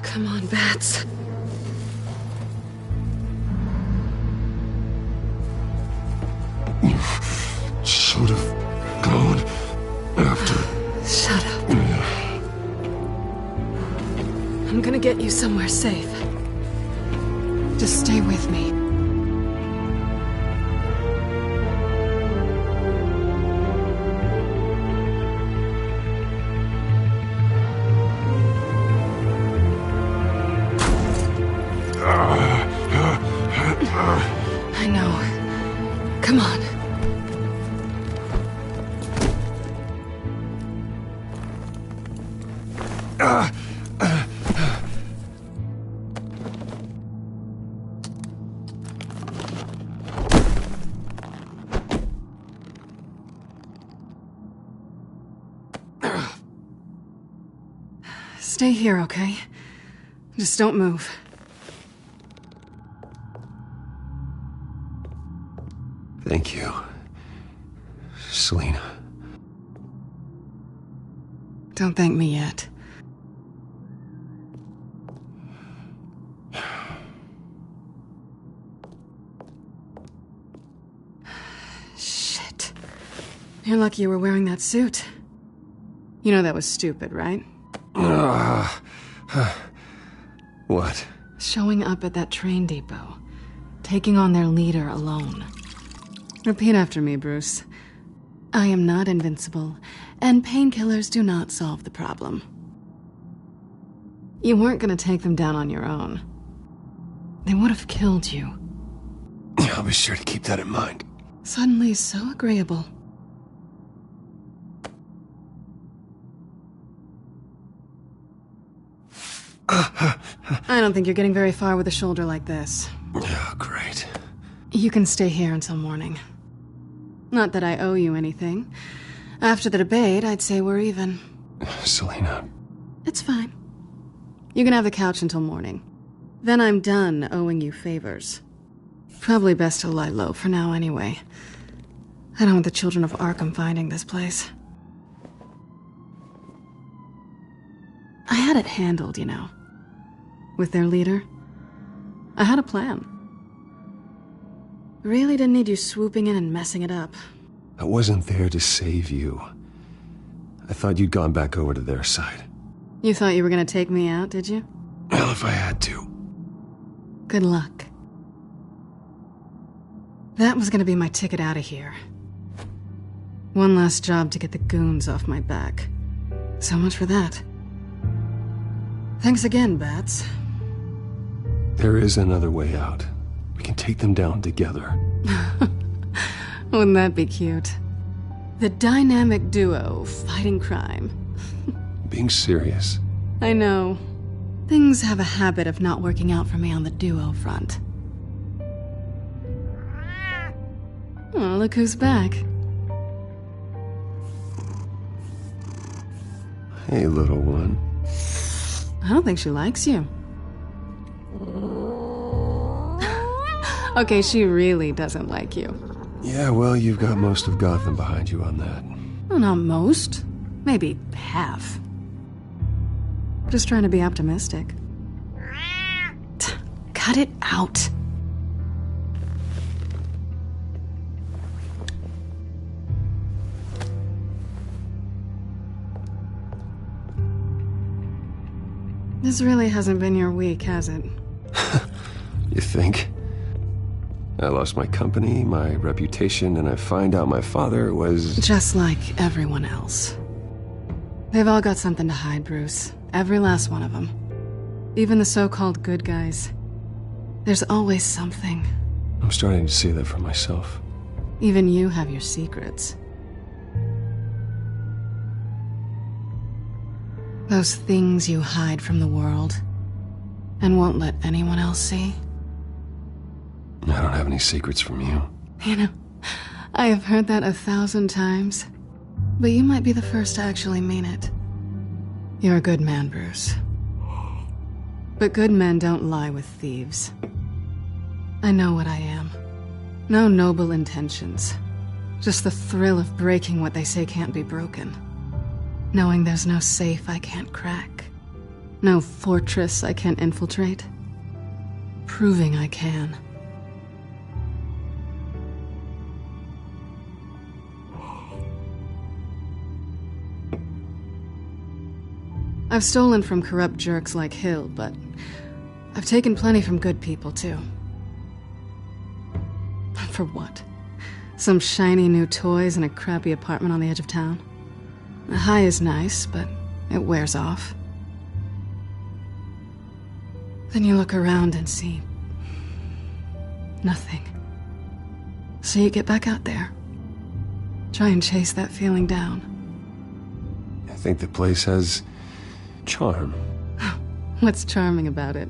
Come on, Bats. You should have gone after. Shut up. I'm gonna get you somewhere safe. Just stay with me. I know. Come on. Stay here, okay? Just don't move. Thank you, Selina. Don't thank me yet. Shit. You're lucky you were wearing that suit. You know that was stupid, right? What? Showing up at that train depot. Taking on their leader alone. Repeat after me, Bruce. I am not invincible, and painkillers do not solve the problem. You weren't gonna take them down on your own. They would have killed you. I'll be sure to keep that in mind. Suddenly so agreeable. I don't think you're getting very far with a shoulder like this. Oh, great. You can stay here until morning. Not that I owe you anything. After the debate, I'd say we're even. Selina. It's fine. You can have the couch until morning. Then I'm done owing you favors. Probably best to lie low for now anyway. I don't want the children of Arkham finding this place. I had it handled, you know. With their leader. I had a plan. Really didn't need you swooping in and messing it up. I wasn't there to save you. I thought you'd gone back over to their side. You thought you were gonna take me out, did you? Well, if I had to. Good luck. That was gonna be my ticket out of here. One last job to get the goons off my back. So much for that. Thanks again, Bats. There is another way out. We can take them down together. Wouldn't that be cute? The dynamic duo fighting crime. Being serious. I know. Things have a habit of not working out for me on the duo front. Oh, look who's back. Hey, little one. I don't think she likes you. Okay, she really doesn't like you. Yeah, well, you've got most of Gotham behind you on that. Well, not most. Maybe half. Just trying to be optimistic. Cut it out. This really hasn't been your week, has it? You think? I lost my company, my reputation, and I find out my father was... Just like everyone else. They've all got something to hide, Bruce. Every last one of them. Even the so-called good guys. There's always something. I'm starting to see that for myself. Even you have your secrets. Those things you hide from the world and won't let anyone else see. I don't have any secrets from you. You know, I have heard that 1,000 times, but you might be the first to actually mean it. You're a good man, Bruce. But good men don't lie with thieves. I know what I am. No noble intentions. Just the thrill of breaking what they say can't be broken. Knowing there's no safe I can't crack. No fortress I can't infiltrate. Proving I can. I've stolen from corrupt jerks like Hill, but I've taken plenty from good people, too. For what? Some shiny new toys and a crappy apartment on the edge of town? The high is nice, but it wears off. Then you look around and see nothing. So you get back out there. Try and chase that feeling down. I think the place has charm. What's charming about it?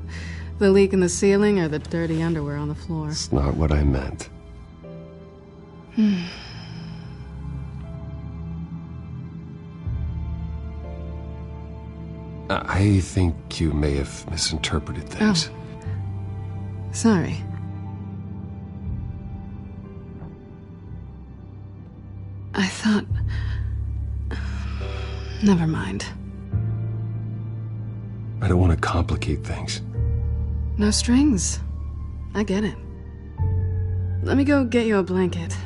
The leak in the ceiling or the dirty underwear on the floor? It's not what I meant. I think you may have misinterpreted things. Oh. Sorry. I thought... Never mind. I don't want to complicate things. No strings. I get it. Let me go get you a blanket.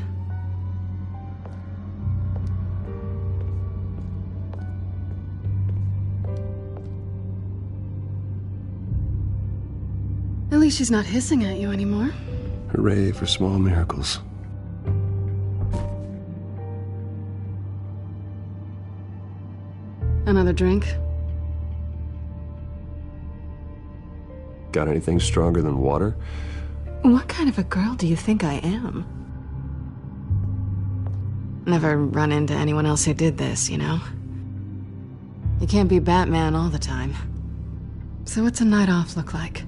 At least she's not hissing at you anymore. Hooray for small miracles. Another drink? Got anything stronger than water? What kind of a girl do you think I am? Never run into anyone else who did this, you know? You can't be Batman all the time. So what's a night off look like?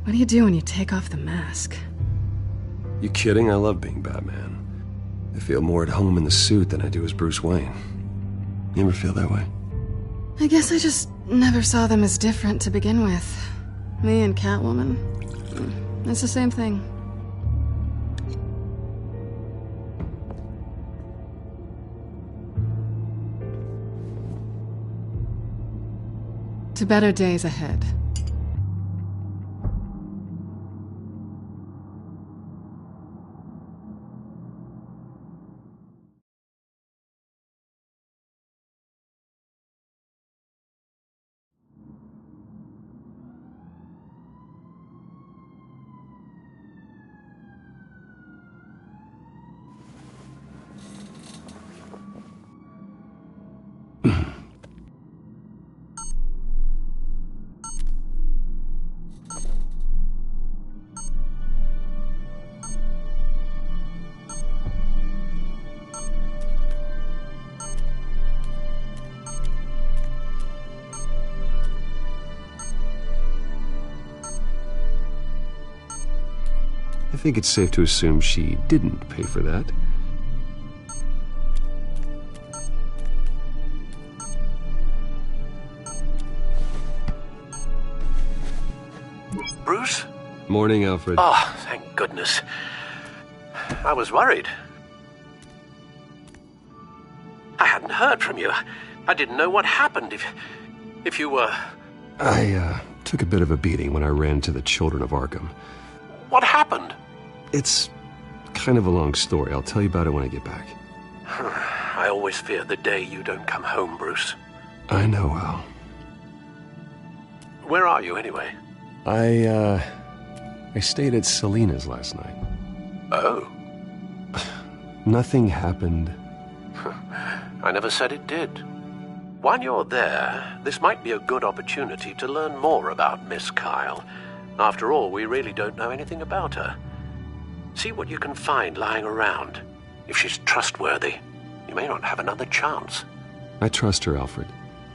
What do you do when you take off the mask? You kidding? I love being Batman. I feel more at home in the suit than I do as Bruce Wayne. You ever feel that way? I guess I just never saw them as different to begin with. Me and Catwoman. It's the same thing. To better days ahead. I think it's safe to assume she didn't pay for that. Bruce? Morning, Alfred. Oh, thank goodness. I was worried. I hadn't heard from you. I didn't know what happened if you were... I took a bit of a beating when I ran into the children of Arkham. What happened? It's kind of a long story. I'll tell you about it when I get back. I always fear the day you don't come home, Bruce. I know, Al. Where are you, anyway? I stayed at Selena's last night. Oh. Nothing happened. I never said it did. While you're there, this might be a good opportunity to learn more about Miss Kyle. After all, we really don't know anything about her. See what you can find lying around. If she's trustworthy, you may not have another chance. I trust her, Alfred.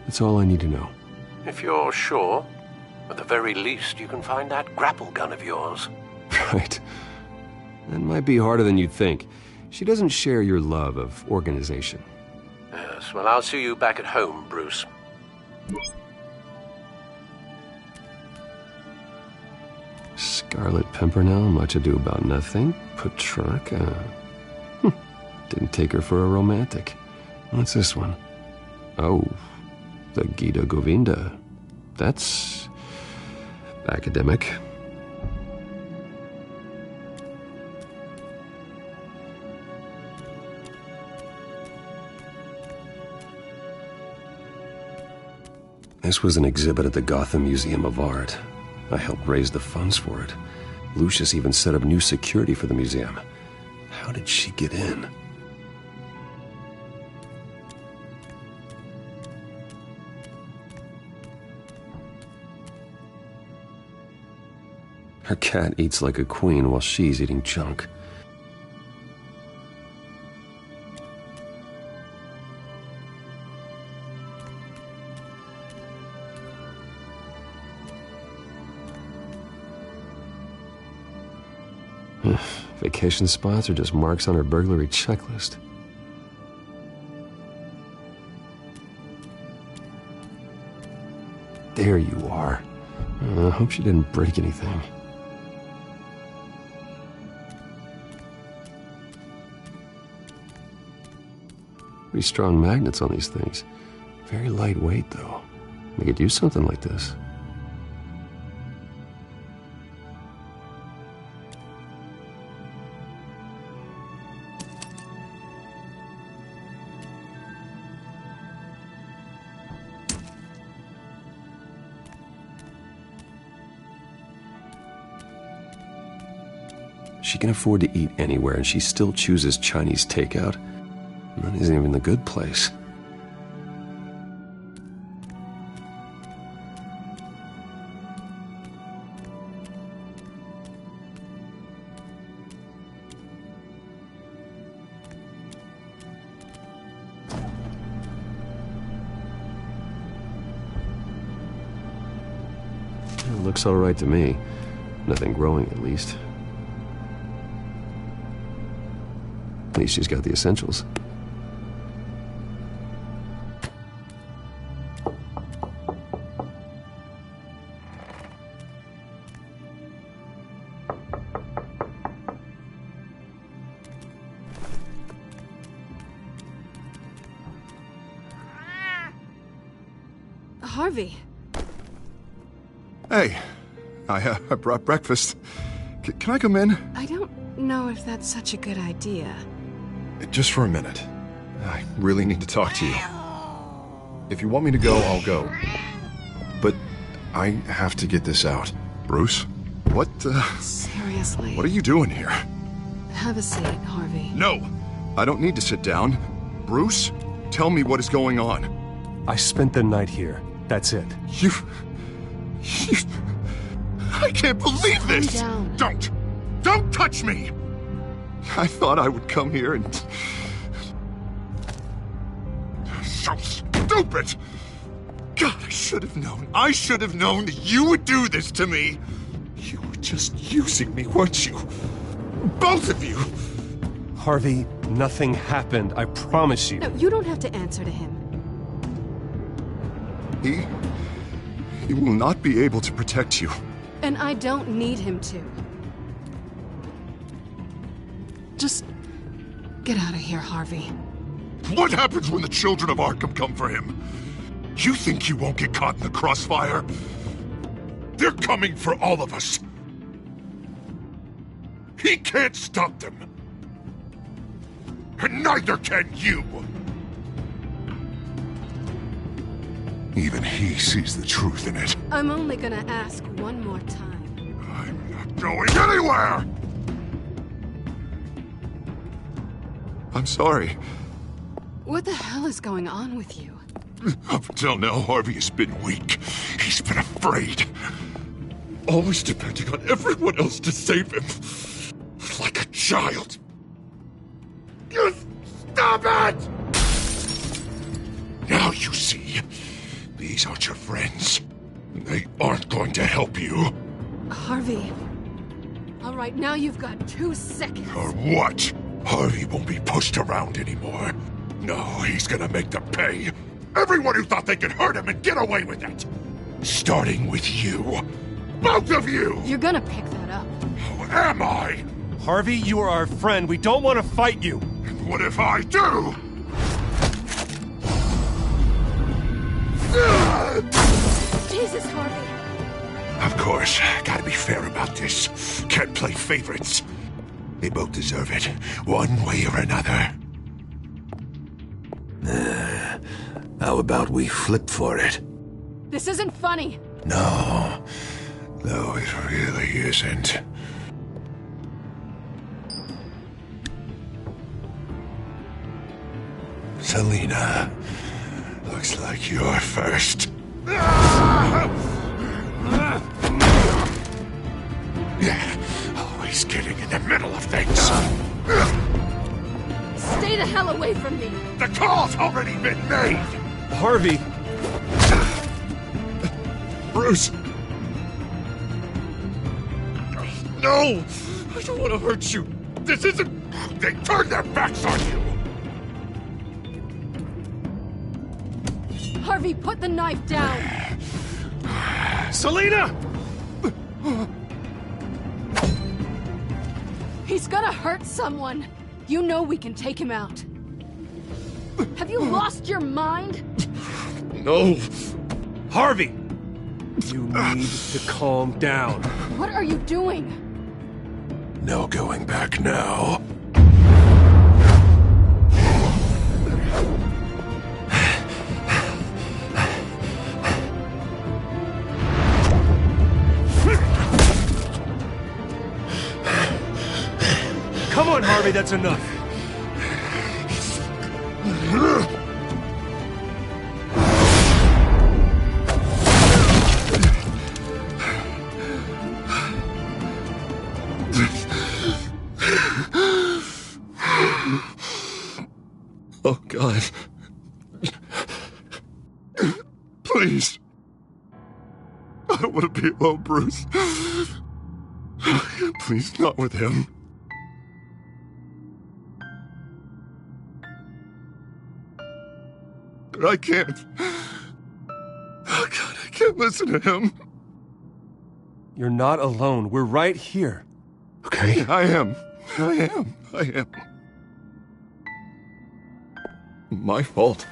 That's all I need to know. If you're sure, at the very least, you can find that grapple gun of yours. Right. That might be harder than you'd think. She doesn't share your love of organization. Yes, well, I'll see you back at home, Bruce. Scarlet Pimpernel, Much Ado About Nothing, Petrarca. Didn't take her for a romantic. What's this one? Oh, the Gita Govinda. That's academic. This was an exhibit at the Gotham Museum of Art. I helped raise the funds for it. Lucius even set up new security for the museum. How did she get in? Her cat eats like a queen while she's eating junk. Vacation spots are just marks on her burglary checklist. There you are. I hope she didn't break anything. Pretty strong magnets on these things. Very lightweight, though. They could use something like this. She can afford to eat anywhere, and she still chooses Chinese takeout. That isn't even the good place. It looks all right to me. Nothing growing, at least. At least she's got the essentials. Harvey. Hey, I brought breakfast. Can I come in? I don't know if that's such a good idea. Just for a minute. I really need to talk to you. If you want me to go, I'll go. But I have to get this out. Bruce? What, Seriously? What are you doing here? Have a seat, Harvey. No! I don't need to sit down. Bruce, tell me what is going on. I spent the night here. That's it. You... I can't believe this! Calm down. Don't touch me! I thought I would come here and... So stupid! God, I should have known. I should have known that you would do this to me. You were just using me, weren't you? Both of you! Harvey, nothing happened. I promise you. No, you don't have to answer to him. He will not be able to protect you. And I don't need him to. Just get out of here, Harvey. What happens when the children of Arkham come for him? You think you won't get caught in the crossfire? They're coming for all of us. He can't stop them. And neither can you. Even he sees the truth in it. I'm only gonna ask one more time. I'm not going anywhere! I'm sorry. What the hell is going on with you? Up until now, Harvey has been weak. He's been afraid. Always depending on everyone else to save him. Like a child. You stop it! Now you see. These aren't your friends. They aren't going to help you. Harvey. All right, now you've got 2 seconds. Or what? Harvey won't be pushed around anymore. No, he's gonna make them pay. Everyone who thought they could hurt him and get away with it. Starting with you. Both of you! You're gonna pick that up. Who am I? Harvey, you are our friend. We don't want to fight you. And what if I do? Jesus, Harvey. Of course, gotta be fair about this. Can't play favorites. They both deserve it, one way or another. How about we flip for it? This isn't funny. No, it really isn't. Selina, looks like you're first. Always getting in the middle of things. Stay the hell away from me. The call's already been made. Harvey. Bruce. No! I don't want to hurt you. This isn't... They turned their backs on you. Harvey, put the knife down. Selina! He's gonna hurt someone. You know we can take him out. Have you lost your mind? No. Harvey! You need to calm down. What are you doing? No going back now. Come on, Harvey, that's enough. Oh, God. Please. I don't want to be alone, Bruce. Please, not with him. But I can't. Oh, God, I can't listen to him. You're not alone. We're right here. Okay, I am. My fault.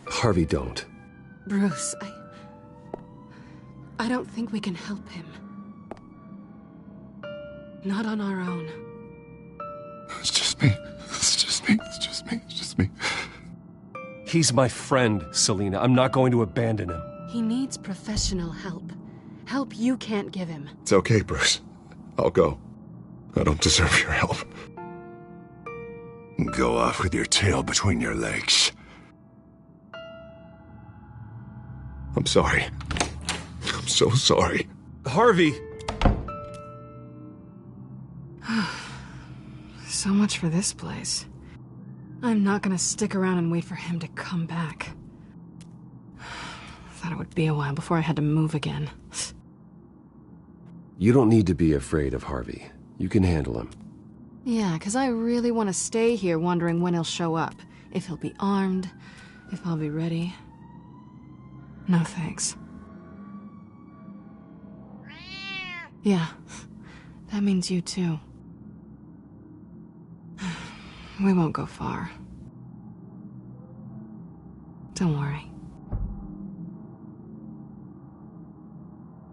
Harvey, don't. Bruce, I don't think we can help him. Not on our own. It's just me. He's my friend, Selina. I'm not going to abandon him. He needs professional help. Help you can't give him. It's okay, Bruce. I'll go. I don't deserve your help. Go off with your tail between your legs. I'm sorry. I'm so sorry. Harvey! So much for this place. I'm not gonna stick around and wait for him to come back. Thought it would be a while before I had to move again. You don't need to be afraid of Harvey. You can handle him. Yeah, 'cause I really want to stay here wondering when he'll show up. If he'll be armed, if I'll be ready. No thanks. Yeah, that means you too. We won't go far. Don't worry.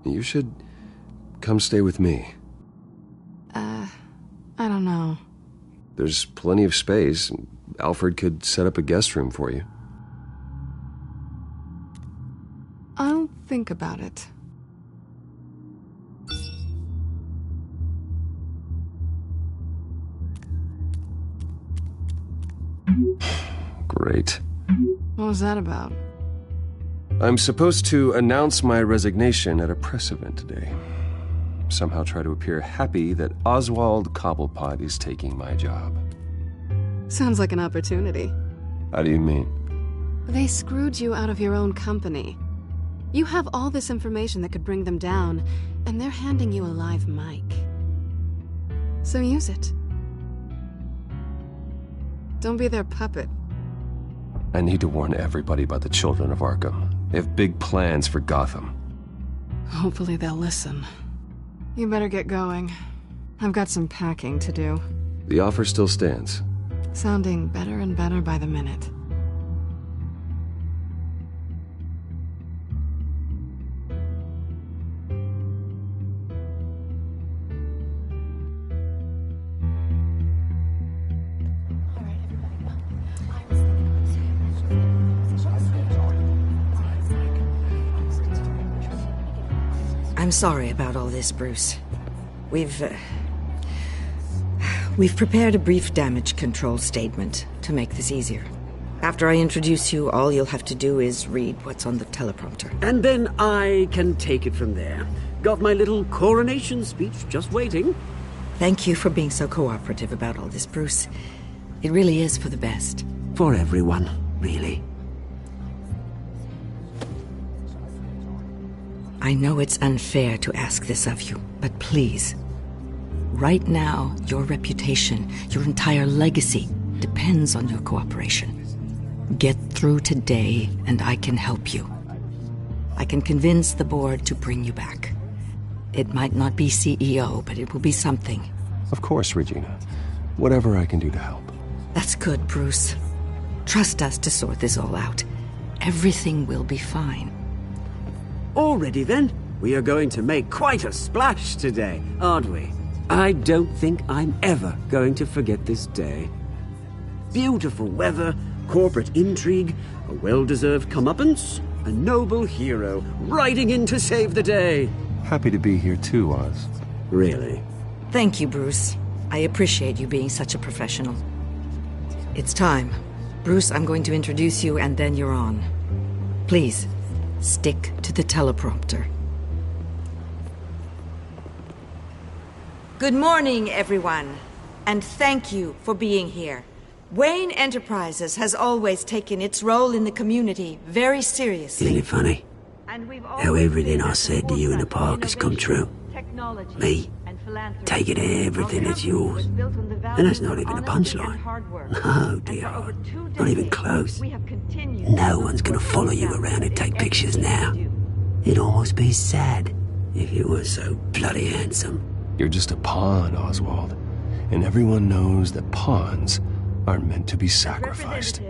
You should come stay with me. I don't know. There's plenty of space. Alfred could set up a guest room for you. I'll think about it. Great. What was that about? I'm supposed to announce my resignation at a press event today. Somehow try to appear happy that Oswald Cobblepot is taking my job. Sounds like an opportunity. How do you mean? They screwed you out of your own company. You have all this information that could bring them down, and they're handing you a live mic. So use it. Don't be their puppet. I need to warn everybody about the Children of Arkham. They have big plans for Gotham. Hopefully they'll listen. You better get going. I've got some packing to do. The offer still stands. Sounding better and better by the minute. I'm sorry about all this, Bruce. We've prepared a brief damage control statement to make this easier. After I introduce you, all you'll have to do is read what's on the teleprompter. And then I can take it from there. Got my little coronation speech just waiting. Thank you for being so cooperative about all this, Bruce. It really is for the best. For everyone, really. I know it's unfair to ask this of you, but please. Right now, your reputation, your entire legacy, depends on your cooperation. Get through today, and I can help you. I can convince the board to bring you back. It might not be CEO, but it will be something. Of course, Regina. Whatever I can do to help. That's good, Bruce. Trust us to sort this all out. Everything will be fine. Already then, we are going to make quite a splash today, aren't we? I don't think I'm ever going to forget this day. Beautiful weather, corporate intrigue, a well-deserved comeuppance, a noble hero riding in to save the day. Happy to be here too, Oz. Really? Thank you, Bruce. I appreciate you being such a professional. It's time. Bruce, I'm going to introduce you and then you're on. Please, stick to the teleprompter. Good morning, everyone, and thank you for being here. Wayne Enterprises has always taken its role in the community very seriously. Isn't it funny? How everything I said to you in the park has come true. Me, taking everything that's yours. And that's not even a punchline. No, dear heart. Not even close. No one's gonna follow you around and take pictures now. It'd almost be sad if you were so bloody handsome. You're just a pawn, Oswald. And everyone knows that pawns aren't meant to be sacrificed.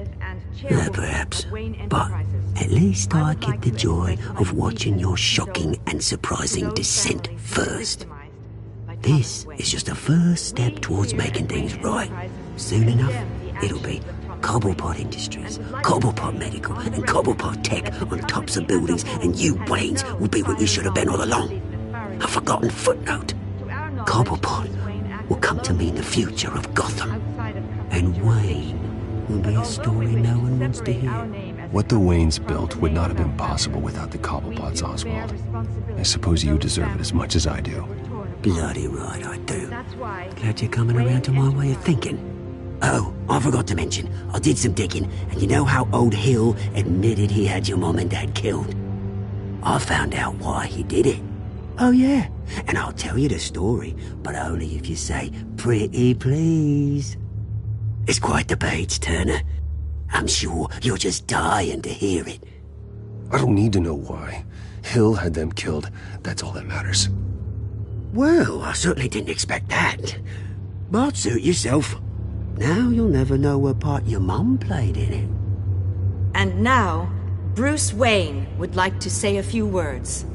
Perhaps. But at least I get the joy of watching your shocking and surprising descent first. This is just a first step towards making things right. Soon enough, it'll be Cobblepot Industries, Cobblepot Medical, and Cobblepot Tech on tops of buildings, and you, Waynes, will be what you should have been all along. A forgotten footnote. Cobblepot will come to mean the future of Gotham. And Wayne will be a story no one wants to hear. What the Waynes built would not have been possible without the Cobblepots, Oswald. I suppose you deserve it as much as I do. Bloody right I do. Glad you're coming around to my way of thinking. Oh, I forgot to mention, I did some digging, and you know how old Hill admitted he had your mom and dad killed? I found out why he did it. Oh yeah, and I'll tell you the story, but only if you say, pretty please. It's quite the page turner. I'm sure you're just dying to hear it. I don't need to know why. Hill had them killed. That's all that matters. Well, I certainly didn't expect that. But suit yourself. Now you'll never know what part your mum played in it. And now, Bruce Wayne would like to say a few words.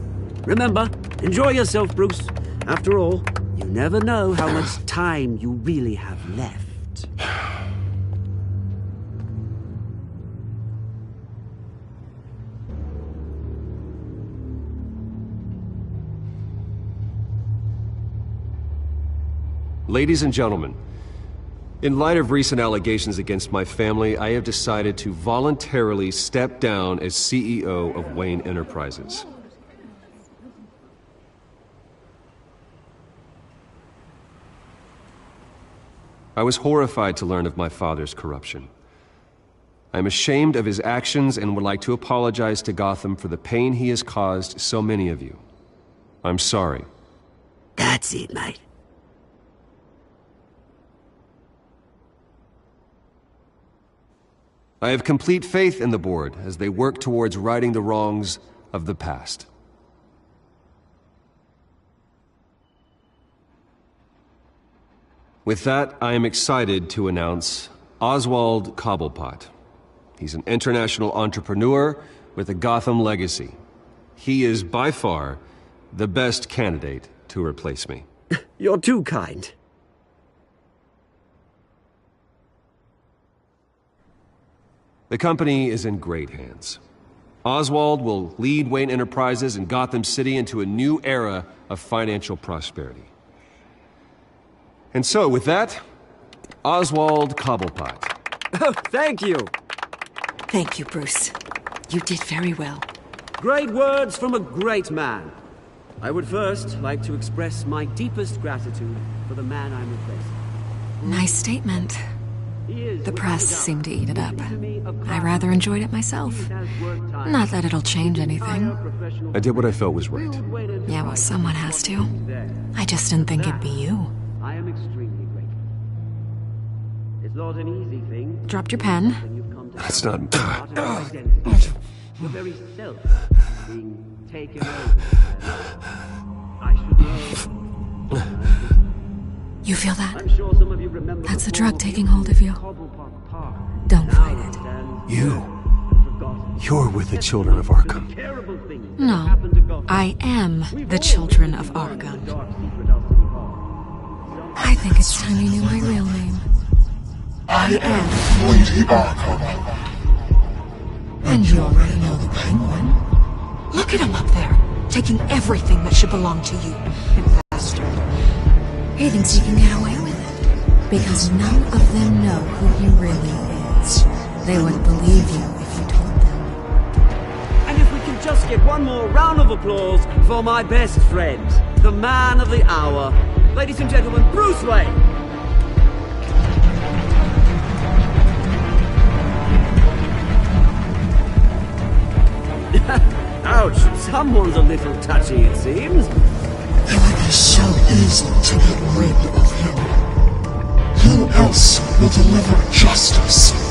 Remember, enjoy yourself, Bruce. After all, you never know how much time you really have left. Ladies and gentlemen, in light of recent allegations against my family, I have decided to voluntarily step down as CEO of Wayne Enterprises. I was horrified to learn of my father's corruption. I am ashamed of his actions and would like to apologize to Gotham for the pain he has caused so many of you. I'm sorry. That's it, mate. I have complete faith in the board as they work towards righting the wrongs of the past. With that, I am excited to announce Oswald Cobblepot. He's an international entrepreneur with a Gotham legacy. He is by far the best candidate to replace me. You're too kind. The company is in great hands. Oswald will lead Wayne Enterprises and Gotham City into a new era of financial prosperity. And so, with that, Oswald Cobblepot. Oh, thank you. Thank you, Bruce. You did very well. Great words from a great man. I would first like to express my deepest gratitude for the man I'm replacing. Nice statement. The press seemed to eat it up. I rather enjoyed it myself. Not that it'll change anything. I did what I felt was right. Yeah, well, someone has to. I just didn't think it'd be you. I am extremely grateful. It's not an easy thing. Dropped your pen. That's not... Your very self being taken over. I should know. You feel that? I'm sure some of you remember. That's the drug taking hold of you. Don't fight it. You're with the children of Arkham. No, I am the children of Arkham. I think it's time you knew my real name. I am Lady Arkham. And you already know the Penguin. Look at him up there, taking everything that should belong to you. Bastard. He thinks he can get away with it. Because none of them know who he really is. They would believe you if you told them. And if we can just get one more round of applause for my best friend, the man of the hour, ladies and gentlemen, Bruce Wayne. Ouch, someone's a little touchy, it seems. It would be so easy to get rid of him. Who else will deliver justice?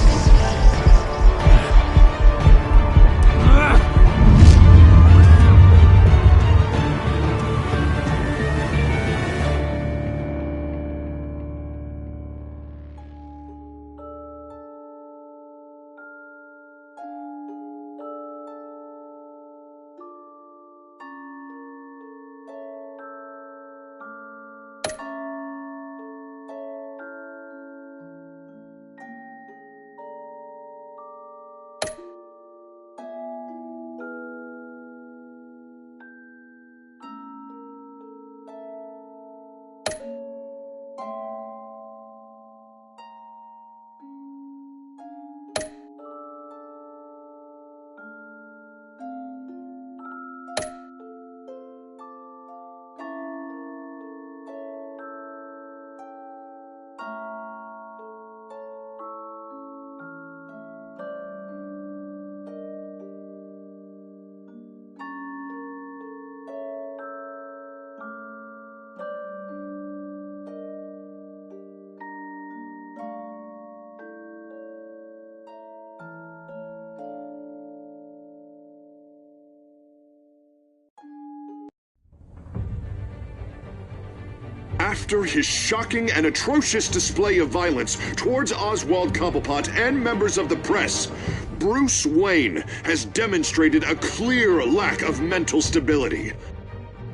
After his shocking and atrocious display of violence towards Oswald Cobblepot and members of the press, Bruce Wayne has demonstrated a clear lack of mental stability.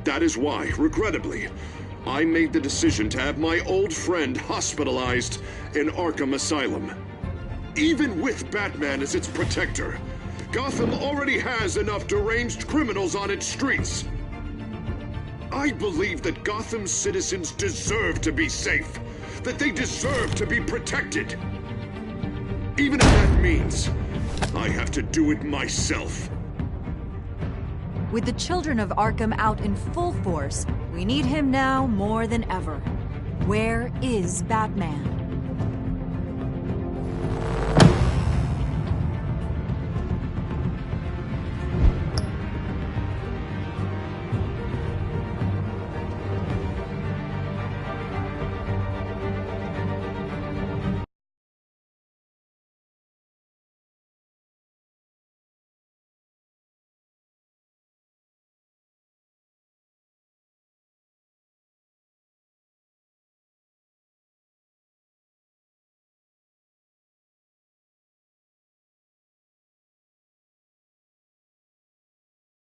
That is why, regrettably, I made the decision to have my old friend hospitalized in Arkham Asylum. Even with Batman as its protector, Gotham already has enough deranged criminals on its streets. I believe that Gotham's citizens deserve to be safe, that they deserve to be protected. Even if that means I have to do it myself. With the children of Arkham out in full force, we need him now more than ever. Where is Batman?